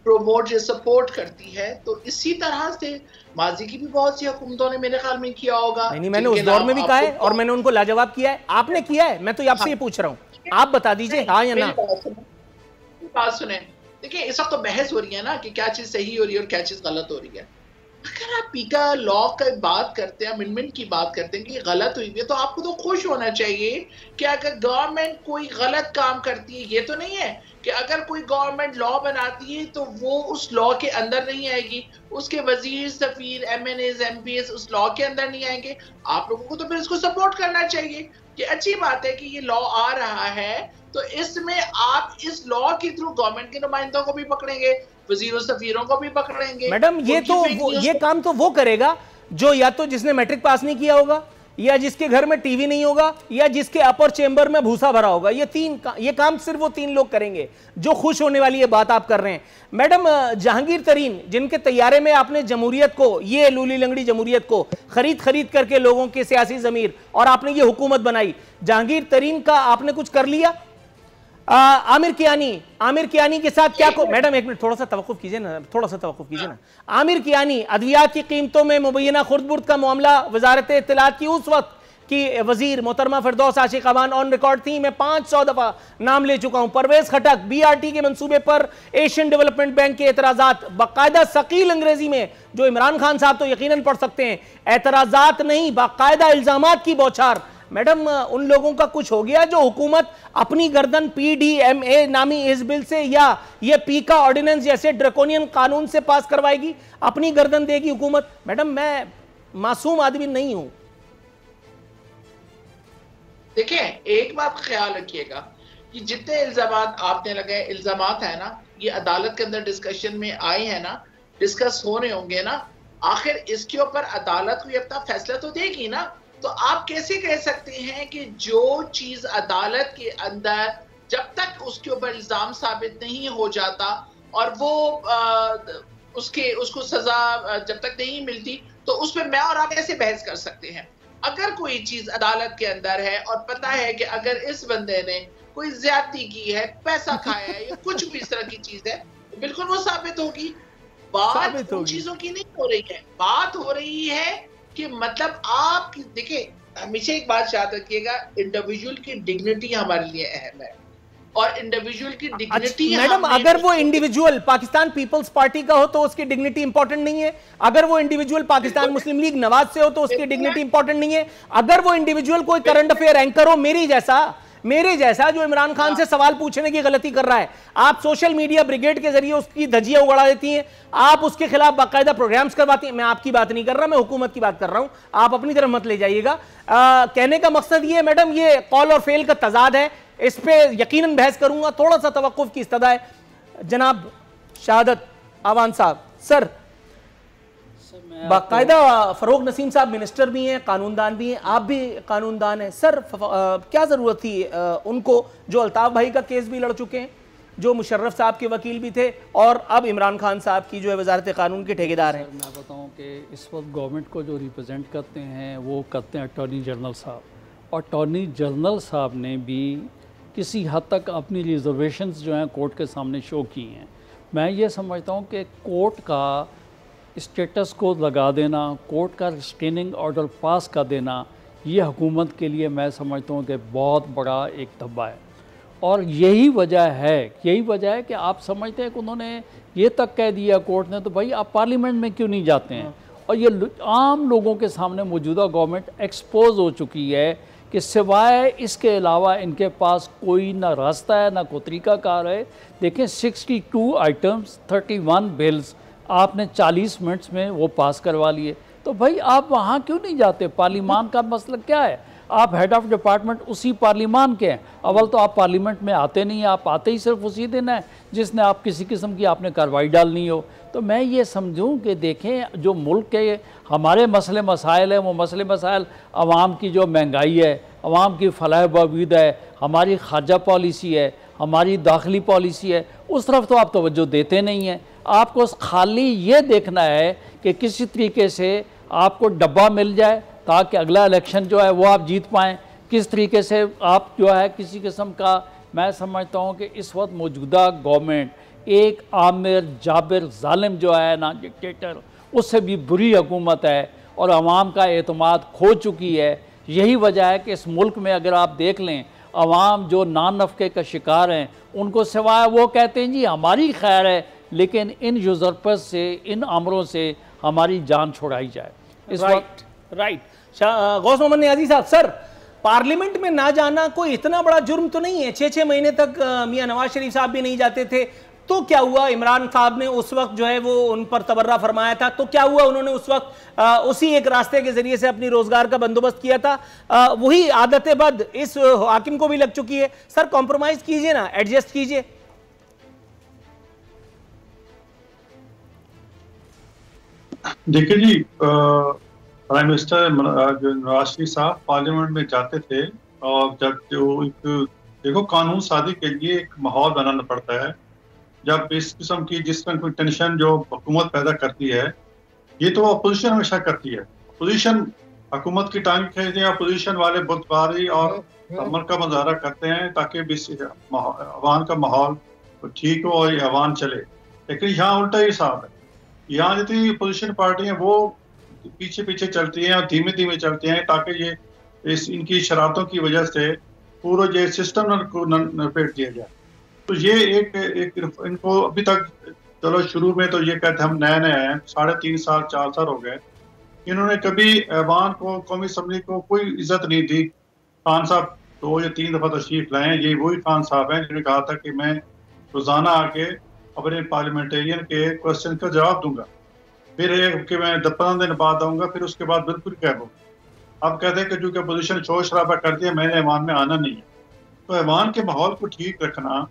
प्रोमोट या सपोर्ट करती है, तो इसी तरह से माजी की भी बहुत सी हुकूमतों ने मेरे ख्याल में किया होगा। नहीं, मैंने उस दौर में भी कहा है और मैंने उनको लाजवाब किया है। आपने किया है? मैं तो आपसे ये पूछ रहा हूँ, आप बता दीजिए हाँ या ना। बात सुने, देखिए इस वक्त तो बहस हो रही है ना कि क्या चीज सही हो रही है और क्या चीज गलत हो रही है। अगर आप पीका लॉ की बात करते हैं, अमेंडमेंट की बात करते हैं कि गलत हुई है, तो आपको तो खुश होना चाहिए कि अगर गवर्नमेंट कोई गलत काम करती है। ये तो नहीं है कि अगर कोई गवर्नमेंट लॉ बनाती है तो वो उस लॉ के अंदर नहीं आएगी, उसके वजीर, सफीर, MNAs, MPs उस लॉ के अंदर नहीं आएंगे। आप लोगों को तो फिर इसको सपोर्ट करना चाहिए। ये अच्छी बात है कि ये लॉ आ रहा है, तो इसमें आप इस लॉ के थ्रू गवर्नमेंट के नुमाइंदों को भी पकड़ेंगे, वजीरों सफीरों को भी पकड़ेंगे। मैडम ये काम तो वो करेगा जो या तो जिसने मैट्रिक पास नहीं किया होगा, या जिसके घर में टीवी नहीं होगा, या जिसके अपर चेंबर में भूसा भरा होगा। ये काम सिर्फ वो 3 लोग करेंगे जो खुश होने वाली ये बात आप कर रहे हैं। मैडम, जहांगीर तरीन जिनके तैयारे में आपने जमहूरियत को, ये लूली लंगड़ी जमहूरियत को खरीद करके लोगों के सियासी जमीर और आपने ये हुकूमत बनाई, जहांगीर तरीन का आपने कुछ कर लिया? आमिर कियानी के साथ क्या मैडम एक मिनट थोड़ा सा तवक्कुफ कीजिए ना, आमिर कियानी अद्वियात की कीमतों में मुबैना खुर्द-बुर्द का मामला वजारत इत्तलात की उस वक्त की वजीर मोहतरमा फिरदौस आशिक अवान ऑन रिकॉर्ड थी। मैं 500 दफा नाम ले चुका हूं। परवेज खटक BRT के मंसूबे पर एशियन डेवलपमेंट बैंक के एतराजात बाकायदा सकील अंग्रेजी में, जो इमरान खान साहब तो यकीनन पढ़ सकते हैं, एतराजात नहीं बाकायदा इल्जामात की बौछार। मैडम, उन लोगों का कुछ हो गया जो हुकूमत अपनी गर्दन PDMA नामी इस बिल से या ये पीका ऑर्डिनेंस जैसे ड्रैकोनियन कानून से पास करवाएगी, अपनी गर्दन देगी हुकूमत? मैडम, मैं मासूम आदमी नहीं हूं। देखिए, एक बात का ख्याल रखिएगा कि जितने इल्जामात आपने लगाए, इल्जामात है ना, ये अदालत के अंदर डिस्कशन में आए हैं ना, डिस्कस हो रहे होंगे ना, आखिर इसके ऊपर अदालत कोई अपना फैसला तो देगी ना। तो आप कैसे कह सकते हैं कि जो चीज अदालत के अंदर जब तक उसके ऊपर इल्जाम साबित नहीं हो जाता और वो उसको सजा जब तक नहीं मिलती, तो उस पर मैं और आप कैसे बहस कर सकते हैं? अगर कोई चीज अदालत के अंदर है और पता है कि अगर इस बंदे ने कोई ज्यादती की है, पैसा खाया है या कुछ भी इस तरह की चीज है, तो बिल्कुल वो साबित होगी। बात उन चीजों की नहीं हो रही है, बात हो रही है कि मतलब आप देखिए, हमेशा एक बात याद रखिएगा, इंडिविजुअल की डिग्निटी हमारे लिए अहम है और इंडिविजुअल की डिग्निटी। मैडम, अगर वो इंडिविजुअल पाकिस्तान पीपल्स पार्टी का हो तो उसकी डिग्निटी इंपॉर्टेंट नहीं है। अगर वो इंडिविजुअल पाकिस्तान मुस्लिम लीग नवाज से हो तो उसकी डिग्निटी इंपॉर्टेंट नहीं है। अगर वो इंडिविजुअल कोई करंट अफेयर एंकर हो मेरे जैसा जो इमरान खान से सवाल पूछने की गलती कर रहा है, आप सोशल मीडिया ब्रिगेड के जरिए उसकी धज्जियां उड़ा देती हैं, आप उसके खिलाफ बाकायदा प्रोग्राम्स करवाती हैं। मैं आपकी बात नहीं कर रहा, मैं हुकूमत की बात कर रहा हूं, आप अपनी तरफ मत ले जाइएगा। कहने का मकसद ये मैडम, ये कॉल और फेल का तजाद है, इस पे यकीनन बहस करूंगा। थोड़ा सा तवक्कुफ की इस्तदा है। जनाब शहादत आवान साहब, सर बाकायदा फरोग नसीम साहब मिनिस्टर भी हैं, कानूनदान भी हैं, आप भी कानूनदान हैं। सर क्या ज़रूरत थी उनको, जो अल्ताफ़ भाई का केस भी लड़ चुके हैं, जो मुशर्रफ साहब के वकील भी थे और अब इमरान खान साहब की जो है वजारत कानून के ठेकेदार हैं? मैं बताऊं कि इस वक्त गवर्नमेंट को जो रिप्रेजेंट करते हैं वो करते हैं अटॉर्नी जनरल साहब, और अटॉर्नी जनरल साहब ने भी किसी हद तक अपनी रिजर्वेशंस जो हैं कोर्ट के सामने शो की हैं। मैं ये समझता हूँ कि कोर्ट का स्टेटस को लगा देना, कोर्ट का रिस्ट्रेनिंग ऑर्डर पास कर देना, ये हुकूमत के लिए मैं समझता हूँ कि बहुत बड़ा एक धब्बा है। और यही वजह है कि आप समझते हैं कि उन्होंने ये तक कह दिया कोर्ट ने, तो भाई आप पार्लियामेंट में क्यों नहीं जाते हैं? और ये आम लोगों के सामने मौजूदा गवर्नमेंट एक्सपोज हो चुकी है कि सिवाय इसके अलावा इनके पास कोई ना रास्ता है, ना कोई तरीक़ाकार है। देखें, 62 आइटम्स, 31 बिल्स आपने 40 मिनट्स में वो पास करवा लिए, तो भाई आप वहाँ क्यों नहीं जाते? पार्लियामान का मसला क्या है? आप हेड ऑफ डिपार्टमेंट उसी पार्लियामान के हैं। अव्वल तो आप पार्लियामेंट में आते नहीं हैं, आप आते ही सिर्फ उसी दिन है जिसने आप किसी किस्म की आपने कार्रवाई डालनी हो। तो मैं ये समझूं कि देखें जो मुल्क के हमारे मसले मसाइल हैं, वो मसले मसाइल आवाम की जो महंगाई है, आवाम की फलाह बहबूद है, हमारी खारजा पॉलिसी है, हमारी दाखिली पॉलिसी है, उस तरफ तो आप तवज्जो देते नहीं हैं। आपको खाली ये देखना है कि किसी तरीके से आपको डब्बा मिल जाए ताकि अगला इलेक्शन जो है वो आप जीत पाएँ। किस तरीके से आप जो है किसी किस्म का, मैं समझता हूँ कि इस वक्त मौजूदा गवर्नमेंट एक आमिर जाबिर जालिम जो है ना, डिक्टेटर, उससे भी बुरी हुकूमत है और आवाम का एतमाद खो चुकी है। यही वजह है कि इस मुल्क में अगर आप देख लें, आवाम जो नान नफ़के का शिकार हैं, उनको सिवाय वो कहते हैं जी हमारी खैर है, लेकिन इन यूजर्पर्स से, इन आमरों से हमारी जान छुड़ाई जाए। इस वक्त राइट गौस मोहम्मद नियाज़ी साहब, सर पार्लियामेंट में ना जाना कोई इतना बड़ा जुर्म तो नहीं है। 6-6 महीने तक मियां नवाज शरीफ साहब भी नहीं जाते थे, तो क्या हुआ? इमरान साहब ने उस वक्त जो है वो उन पर तबर्रा फरमाया था, तो क्या हुआ? उन्होंने उस वक्त उसी एक रास्ते के जरिए से अपनी रोजगार का बंदोबस्त किया था। वही आदत बद इस हाकिम को भी लग चुकी है। सर कॉम्प्रोमाइज कीजिए ना, एडजस्ट कीजिए। देखिए जी, प्राइम मिनिस्टर जो नवाज शरीफ साहब पार्लियामेंट में जाते थे, और जब जो एक देखो कानून साजी के लिए एक माहौल बनाना पड़ता है। जब इस किस्म की जिसमें कोई टेंशन जो हुकूमत पैदा करती है, ये तो अपोजिशन हमेशा करती है। अपोजिशन हुकूमत की टांग खींचते हैं, अपोजिशन वाले बुतबारी और अमल का मुजाहरा करते हैं ताकि अवान का माहौल ठीक हो और ये अवान चले। लेकिन यहाँ उल्टा ही हिसाब है। यहाँ जितनी अपोजिशन पार्टी हैं वो पीछे पीछे चलती हैं और धीमे धीमे चलती हैं ताकि ये इनकी शरारतों की वजह से पूरा ये सिस्टम को नपेट दिया जाए। तो ये एक इनको अभी तक, चलो शुरू में तो ये कहते हम नए नए हैं, 3.5 साल 4 साल हो गए, इन्होंने कभी ऐवान को, कौमी असम्बली को कोई इज्जत नहीं दी। खान साहब 2 या 3 दफ़ा तशरीफ लाए हैं, ये वही खान साहब हैं जिन्होंने कहा था कि मैं रोजाना आके अपने पार्लियामेंटेरियन के क्वेश्चन का जवाब दूंगा, फिर एक कि मैं 15 दिन बाद आऊँगा, फिर उसके बाद बिल्कुल गायब होगा। अब कहते हैं कि चूँकि अपोजिशन शोर शराबा करती है, मैंने ऐवान में आना नहीं है। तो ऐवान के माहौल को ठीक रखना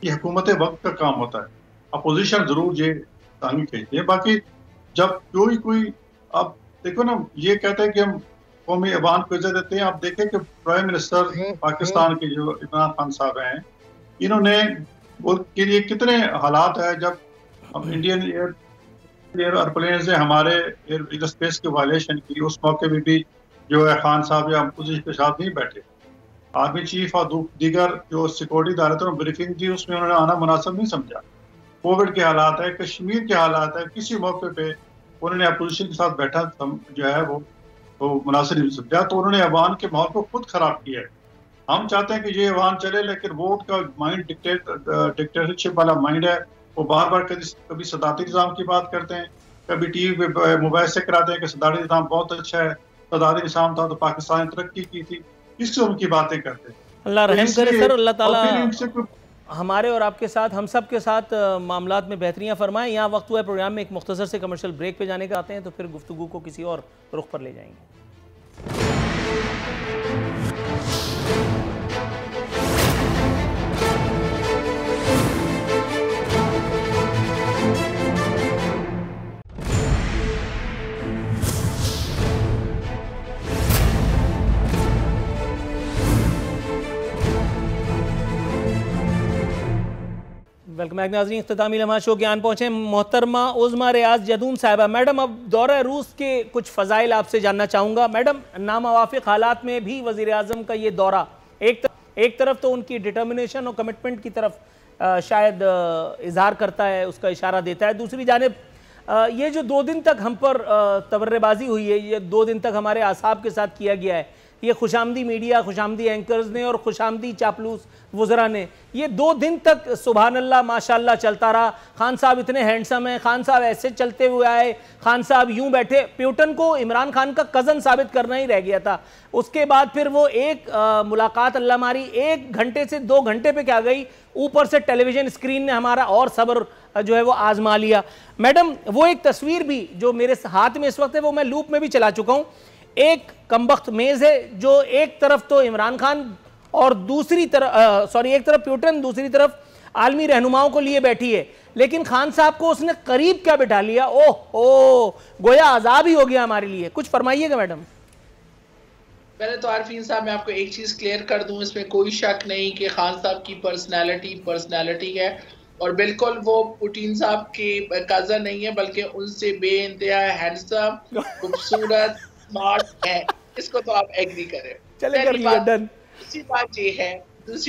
ये हुकूमत वक्त का काम होता है। अपोजिशन जरूर ये तांगी खींचती है। बाकी जब कोई आप देखो ना, ये कहते हैं कि हम कौमी अवान को इज्जत देते हैं। आप देखें कि प्राइम मिनिस्टर पाकिस्तान के जो इमरान खान साहब हैं, इन्होंने के लिए कितने हालात है जब हम इंडियन एयरप्लेन से हमारे एयर स्पेस की वायलेशन की, उस मौके में भी जो है खान साहब या अपोजिशन के साथ नहीं बैठे। आर्मी चीफ और दीगर जो सिक्योरिटी इदारे थे ब्रीफिंग दी, उसमें उन्होंने आना मुनासिब नहीं समझा। कोविड के हालात है, कश्मीर के हालात है, किसी मौके पे उन्होंने अपोजिशन के साथ बैठा जो है वो मुनासिब नहीं समझा। तो उन्होंने अवान के माहौल को खुद खराब किया है। हम चाहते हैं कि ये अवान चले, लेकिन वोट का माइंड डिक्टेटरशिप वाला माइंड है। वो बार बार कभी सदारती निज़ाम की बात करते हैं, कभी टीवी पे मोबाइल से कराते हैं कि सदारती निज़ाम बहुत अच्छा है, सदारती निज़ाम था तो पाकिस्तान ने तरक्की की थी, इससे उनकी बातें करते हैं। अल्लाह रहम करे सर, अल्लाह ताला हमारे और आपके साथ, हम सब के साथ मामलात में बेहतरियाँ फरमाएं। यहाँ वक्त हुआ है प्रोग्राम में एक मुख्तसर से कमर्शियल ब्रेक पे जाने का, आते हैं तो फिर गुफ्तगू को किसी और रुख पर ले जाएंगे। वेलकम बैक नाज़रीन, इख्तितामी लम्हा शो के आन पहुँचे मोहतरमा उज़्मा रियाज जदूम साहिबा। मैडम, अब दौरा रूस के कुछ फ़ज़ाइल आपसे जानना चाहूँगा। मैडम, नामवाफ़िक़ हालात में भी वज़ीर आज़म का ये दौरा एक तरफ तो उनकी डिटर्मिनेशन और कमिटमेंट की तरफ शायद इजहार करता है, उसका इशारा देता है। दूसरी जानिब ये जो 2 दिन तक हम पर तबर्रेबाजी हुई है, ये 2 दिन तक हमारे आसाब के साथ किया गया है, ये खुशामदी मीडिया, खुशामदी एंकर्स ने और खुशामदी चापलूस वज़रा ने, ये 2 दिन तक सुबहान अल्लाह माशाअल्लाह चलता रहा। खान साहब इतने हैंडसम हैं, खान साहब ऐसे चलते हुए आए, खान साहब यूं बैठे। प्यूटन को इमरान खान का कज़न साबित करना ही रह गया था। उसके बाद फिर वो एक मुलाकात अल्लाह मारी 1 घंटे से 2 घंटे पे क्या गई, ऊपर से टेलीविज़न स्क्रीन ने हमारा और सब्र जो है वो आजमा लिया। मैडम, वो एक तस्वीर भी जो मेरे हाथ में इस वक्त है, वो मैं लूप में भी चला चुका हूँ। एक कमबख्त मेज़ है जो एक तरफ तो इमरान खान और दूसरी तरफ एक तरफ प्यूटन, दूसरी तरफ आलमी रहनुमाओं को लिए बैठी है, लेकिन खान साहब को उसने करीब क्या बिठा लिया, ओह गोया अजाब ही हो गया हमारे लिए। कुछ फरमाइएगा मैडम। पहले तो आरफीन साहब मैं आपको एक चीज क्लियर कर दूं, इसमें कोई शक नहीं कि खान साहब की पर्सनालिटी है, और बिल्कुल वो पुतिन साहब के कजन नहीं है, बल्कि उनसे बेइंतहा हैंडसम, खूबसूरत, स्मार्ट है। इसको तो आप एग्री करें। दूसरी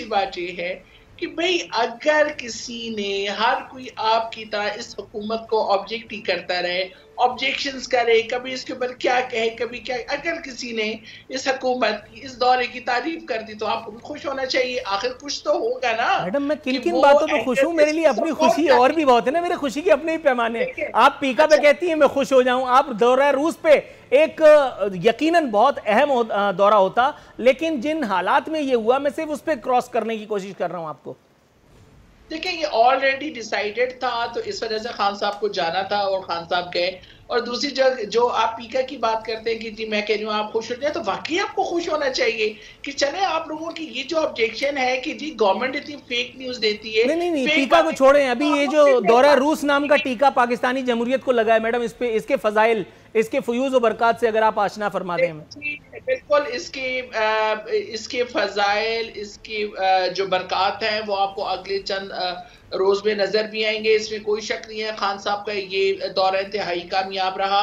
बात ये है कि भाई अगर किसी ने, हर कोई आपकी तरह इस हुकूमत को ऑब्जेक्ट ही करता रहे, ऑब्जेक्शंस करे, कभी इसके ऊपर क्या कहे कभी क्या, अगर किसी ने इस हुकूमत की इस दौरे की तारीफ कर दी तो आपको भी खुश होना चाहिए, आखिर कुछ तो होगा ना। मैडम मैं किन बातों पे खुश हूँ, मेरे लिए अपनी खुशी और भी बहुत है ना, मेरे खुशी के अपने ही पैमाने। आप पीका पे कहती हैं मैं खुश हो जाऊं, आप दौरा रूस पे एक यकीनन बहुत अहम दौरा होता, लेकिन जिन हालात में ये हुआ मैं सिर्फ उस पर क्रॉस करने की कोशिश कर रहा हूं आपको। देखिए ये ऑलरेडी डिसाइडेड था, तो इस वजह से खान साहब को जाना था और खान साहब गए। और दूसरी जगह जो आप पीका की बात करते हैं कि जी मैं कह रही हूँ आप खुश हो जाए, तो वाकई आपको खुश होना चाहिए कि चले आप लोगों की ये जो ऑब्जेक्शन है कि जी गवर्नमेंट इतनी फेक न्यूज देती है। नहीं पीका को छोड़ें, अभी ये जो दौरा रूस नाम का टीका पाकिस्तानी जमहूरियत को लगा है मैडम, इस पे इसके फजाइल, इसके फयूज और बरक़ात से अगर आप आशना फरमा दें हमें। बिल्कुल, इसके फजाइल, इसके जो बरक़ात हैं वो आपको अगले चंद रोज में नजर भी आएंगे, इसमें कोई शक नहीं है। खान साहब का ये दौरा इंतहाई कामयाब रहा,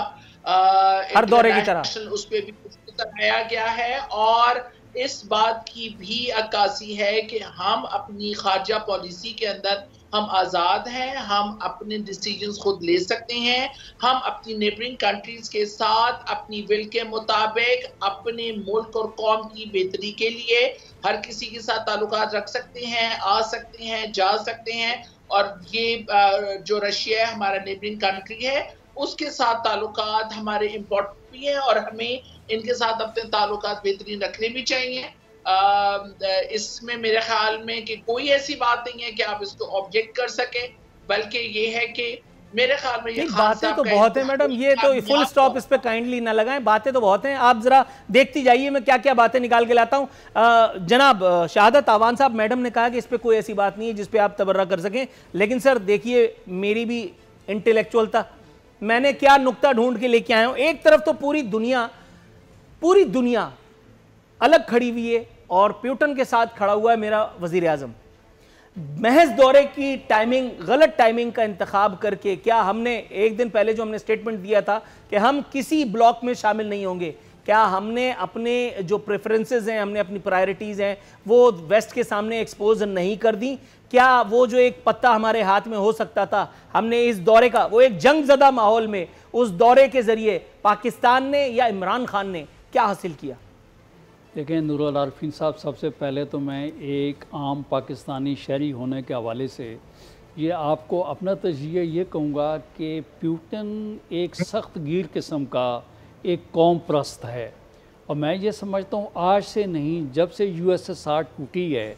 हर दौरे की तरह उस पर भी कराया गया है, और इस बात की भी अक्कासी है कि हम अपनी खारजा पॉलिसी के अंदर हम आज़ाद हैं, हम अपने डिसीजंस खुद ले सकते हैं, हम अपनी नेबरिंग कंट्रीज के साथ अपनी विल के मुताबिक अपने मुल्क और कौम की बेहतरी के लिए हर किसी के साथ ताल्लुकात रख सकते हैं, आ सकते हैं, जा सकते हैं। और ये जो रशिया है हमारा नेबरिंग कंट्री है, उसके साथ ताल्लुकात हमारे इम्पोर्टेंट भी हैं, और हमें इनके साथ अपने ताल्लुकात बेहतरीन रखने भी चाहिए। इसमें मेरे ख्याल में कि कोई ऐसी बात नहीं है कि आप इसको ऑब्जेक्ट कर सके, बल्कि ये है कि मेरे ख्याल में ये बातें तो बहुत है मैडम, ये तो फुल स्टॉप इस पे काइंडली ना लगाएं, बातें तो बहुत हैं, आप जरा देखती जाइए मैं क्या क्या बातें निकाल के लाता हूं। जनाब शहादत आवान साहब, मैडम ने कहा कि इस पे कोई ऐसी बात नहीं है जिस पे आप तबर्रा कर सकें, लेकिन सर देखिए मेरी भी इंटेलेक्चुअलता, मैंने क्या नुक्ता ढूंढ के लेके आया हूं। एक तरफ तो पूरी दुनिया अलग खड़ी हुई है और प्यूटन के साथ खड़ा हुआ है मेरा वजीर आजम। महज दौरे की टाइमिंग, गलत टाइमिंग का इंतखाब करके, क्या हमने एक दिन पहले जो हमने स्टेटमेंट दिया था कि हम किसी ब्लॉक में शामिल नहीं होंगे, क्या हमने अपने जो प्रेफरेंसेस हैं, हमने अपनी प्रायोरिटीज़ हैं वो वेस्ट के सामने एक्सपोज नहीं कर दी? क्या वो जो एक पत्ता हमारे हाथ में हो सकता था, हमने इस दौरे का, वो एक जंग ज़दा माहौल में उस दौरे के ज़रिए पाकिस्तान ने या इमरान खान ने क्या हासिल किया? देखें नूरुल आरफीन साहब, सबसे पहले तो मैं एक आम पाकिस्तानी शहरी होने के हवाले से ये आपको अपना तजिया ये कहूँगा कि प्यूटन एक सख्त गिर किस्म का एक कौम परस्त है, और मैं ये समझता हूँ आज से नहीं, जब से USSR टूटी है,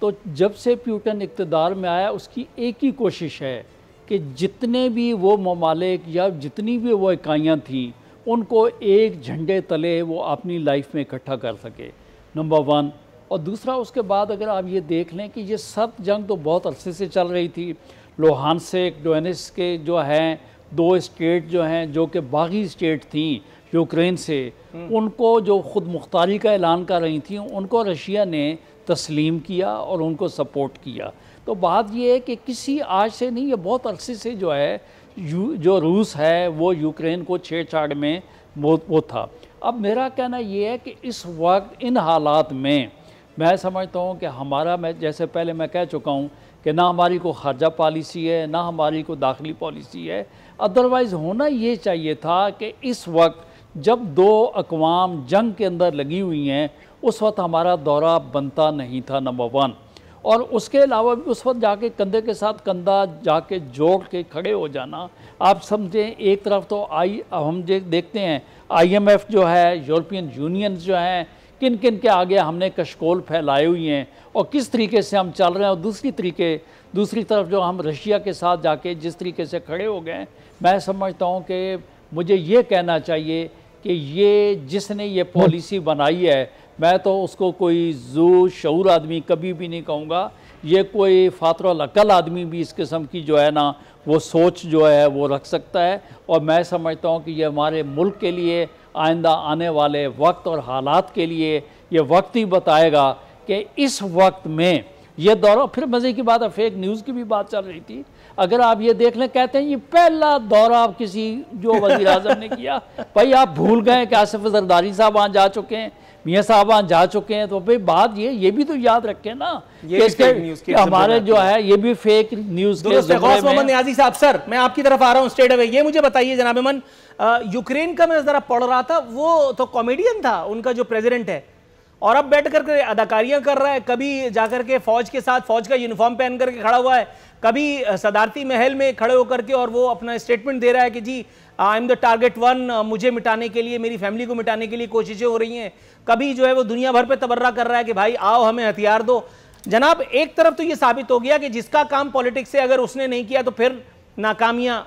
तो जब से प्यूटन इक़्तिदार में आया उसकी एक ही कोशिश है कि जितने भी वो ममालिक या जितनी भी वो इकाइयाँ थीं उनको एक झंडे तले वो अपनी लाइफ में इकट्ठा कर सके, नंबर 1। और दूसरा उसके बाद अगर आप ये देख लें कि ये सब जंग तो बहुत अरसे से चल रही थी। लुहानस्क, डोनेट्स्क के जो हैं 2 स्टेट जो हैं जो कि बागी स्टेट थी यूक्रेन से, उनको जो ख़ुद मुख्तारी का ऐलान कर रही थी उनको रशिया ने तस्लीम किया और उनको सपोर्ट किया। तो बात ये है कि किसी आज से नहीं, ये बहुत अरसे से जो है जो रूस है वो यूक्रेन को छेड़छाड़ में वो था। अब मेरा कहना ये है कि इस वक्त इन हालात में मैं समझता हूँ कि हमारा, मैं जैसे पहले मैं कह चुका हूँ कि ना हमारी को खारजा पॉलिसी है, ना हमारी को दाखिली पॉलिसी है। अदरवाइज़ होना ये चाहिए था कि इस वक्त जब 2 अक़वाम जंग के अंदर लगी हुई हैं उस वक्त हमारा दौरा बनता नहीं था, नंबर 1। और उसके अलावा भी उस वक्त जाके कंधे के साथ कंधा जाके जोड़ के खड़े हो जाना। आप समझें एक तरफ तो हम देखते हैं IMF जो है, यूरोपियन यूनियन जो है, किन किन के आगे हमने कशकोल फैलाए हुई हैं और किस तरीके से हम चल रहे हैं, और दूसरी तरफ जो हम रशिया के साथ जाके जिस तरीके से खड़े हो गए, मैं समझता हूँ कि मुझे ये कहना चाहिए कि ये जिसने ये पॉलिसी बनाई है, मैं तो उसको कोई ज़ू शऊर आदमी कभी भी नहीं कहूँगा। ये कोई फातरुल अकल आदमी भी इस किस्म की जो है ना वो सोच जो है वो रख सकता है। और मैं समझता हूँ कि ये हमारे मुल्क के लिए आइंदा आने वाले वक्त और हालात के लिए ये वक्त ही बताएगा कि इस वक्त में ये दौरा, फिर मज़े की बात है फेक न्यूज़ की भी बात चल रही थी, अगर आप ये देख लें, कहते हैं ये पहला दौरा आप किसी जो वज़ीर आज़म ने किया, भाई आप भूल गए कि आसिफ जरदारी साहब वहाँ जा चुके हैं, मियाँ साहब वहाँ जा चुके हैं, तो भाई बात ये भी तो याद रखें ना ये कि हमारे जो है ये भी फेक न्यूज़ के मोहम्मद नियाज़ी साहब। सर मैं आपकी तरफ आ रहा हूँ स्ट्रेट अवे, ये मुझे बताइए जनाब अमन, यूक्रेन का मैं ज़रा पढ़ रहा था, वो तो कॉमेडियन था उनका जो प्रेसिडेंट है, और अब बैठ कर अदाकारियां कर रहा है, कभी जाकर के फौज के साथ फौज का यूनिफॉर्म पहन करके खड़ा हुआ है, कभी सदारती महल में खड़े होकर के और वो अपना स्टेटमेंट दे रहा है कि जी I am the target one, मुझे मिटाने के लिए, मेरी फैमिली को मिटाने के लिए कोशिशें हो रही हैं, कभी जो है वो दुनिया भर पे तबर्रा कर रहा है कि भाई आओ हमें हथियार दो। जनाब एक तरफ तो ये साबित हो गया कि जिसका काम पॉलिटिक्स से अगर उसने नहीं किया तो फिर नाकामियां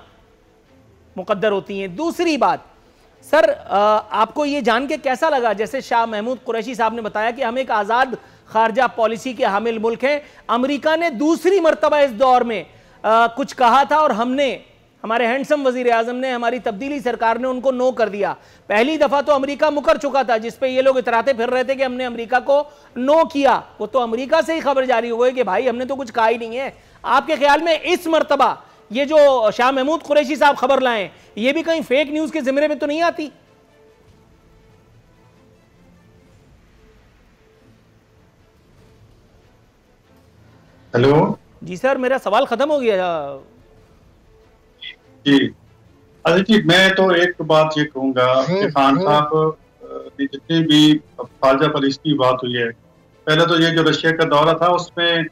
मुकद्दर होती हैं। दूसरी बात सर, आपको ये जान के कैसा लगा, जैसे शाह महमूद कुरैशी साहब ने बताया कि हम एक आज़ाद खारजा पॉलिसी के हामिल मुल्क हैं, अमेरिका ने दूसरी मरतबा इस दौर में कुछ कहा था और हमने, हमारे हैंडसम वजीर आजम ने, हमारी तब्दीली सरकार ने उनको नो कर दिया। पहली दफ़ा तो अमेरिका मुकर चुका था, जिस पे ये लोग इतराते फिर रहे थे कि हमने अमेरिका को नो किया, वो तो अमेरिका से ही खबर जारी हो गई कि भाई हमने तो कुछ कहा ही नहीं है। आपके ख्याल में इस मरतबा ये जो शाह महमूद कुरैशी साहब खबर लाएं, ये भी कहीं फेक न्यूज़ के ज़िम्मे में तो नहीं आती? हेलो जी सर, मेरा सवाल खत्म हो गया जी। अरे जी, मैं तो एक बात ये कहूंगा कि खान साहब की जितनी भी खारजा पॉलिसी की बात हुई है, पहले तो ये जो रशिया का दौरा था उसमें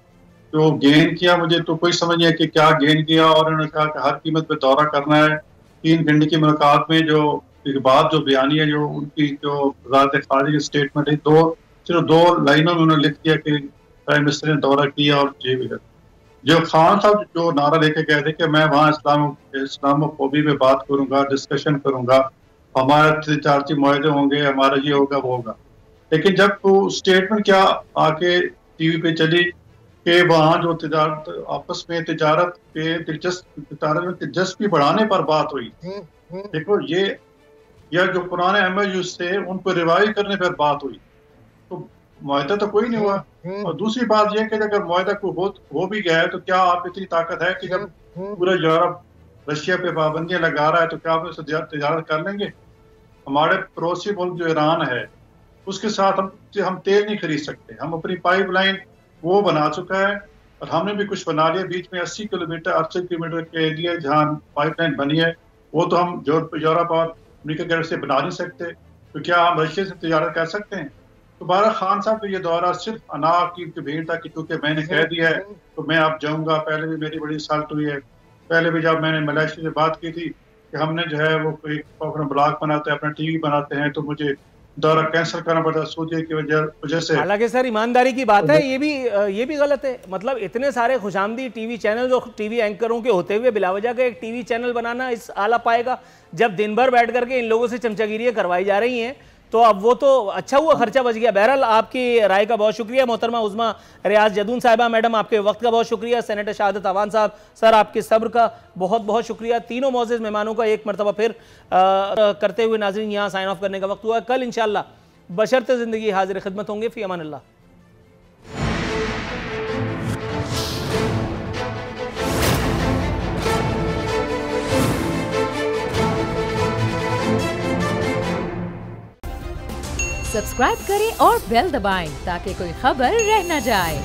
जो गेन किया, मुझे तो कोई समझ नहीं है कि क्या गेन किया। और उन्होंने कहा कि हर कीमत पे दौरा करना है। 3 घंटे की मुलाकात में जो एक बात जो बयानी है, जो उनकी जो वज़ारत ख़ारिजा की स्टेटमेंट है, सिर्फ 2 लाइनों में उन्होंने लिख दिया कि प्राइम मिनिस्टर ने दौरा किया और ये भी। जो खान साहब जो नारा लेके गए थे कि मैं वहाँ इस्लामोफोबी में बात करूंगा, डिस्कशन करूंगा, हमारे तजारती मुआहदे होंगे, हमारा ये होगा वो होगा, लेकिन जब वो स्टेटमेंट क्या आके टीवी पे चली कि वहाँ जो तजारत आपस में तजारत के दिलचस्पी बढ़ाने पर बात हुई। देखो ये या जो पुराने MOU थे उनको रिवाइव करने पर बात हुई, तो मुआहदा तो कोई नहीं हुआ। और दूसरी बात यह कि अगर मुआहदा को हो भी गया है तो क्या आप इतनी ताकत है कि जब पूरा यूरोप रशिया पे पाबंदियां लगा रहा है तो क्या आप उससे तजारत कर लेंगे? हमारे पड़ोसी मुल्क जो ईरान है उसके साथ हम तेल नहीं खरीद सकते। हम अपनी पाइपलाइन वो बना चुका है और हमने भी कुछ बना लिया, बीच में 80 किलोमीटर 80 किलोमीटर के एरिया जहाँ पाइपलाइन बनी है वो तो हम यूरोप और अमेरिका की तरफ से बना नहीं सकते, तो क्या हम रशिया से तजारत कर सकते हैं? तो बारा खान साहब का ये दौरा सिर्फ अना की भीड़ था कि क्योंकि मैंने कह दिया है तो मैं अब जाऊंगा। पहले भी मेरी बड़ी साल्ट हुई है, पहले भी जब मैंने मलेशिया से बात की थी कि हमने जो है वो अपना ब्लॉग बनाते हैं, अपना TV बनाते हैं, तो मुझे दौरा कैंसिल करना पड़ता सऊदी की वजह से। हालांकि सर ईमानदारी की बात है, ये भी गलत है। मतलब इतने सारे खुशामदी TV चैनल और TV एंकरों के होते हुए बिलावजह का एक TV चैनल बनाना इस आला पाएगा, जब दिन भर बैठ करके इन लोगों से चमचागिरियाँ करवाई जा रही हैं, तो अब वो तो अच्छा हुआ खर्चा बच गया। बहरहाल आपकी राय का बहुत शुक्रिया। मोहतरमा उज़्मा रियाज जदून साहिबा मैडम, आपके वक्त का बहुत शुक्रिया। सेनेटर शहादत अवान साहब सर, आपके सब्र का बहुत बहुत शुक्रिया। तीनों मोअज़्ज़ज़ मेहमानों का एक मरतबा फिर करते हुए नाज़रीन यहाँ साइन ऑफ करने का वक्त हुआ। कल इंशाअल्लाह बशर्ते ज़िंदगी हाजिर खिदमत होंगे। फ़ी अमान अल्लाह। सब्सक्राइब करें और बेल दबाएं ताकि कोई खबर रह न जाए।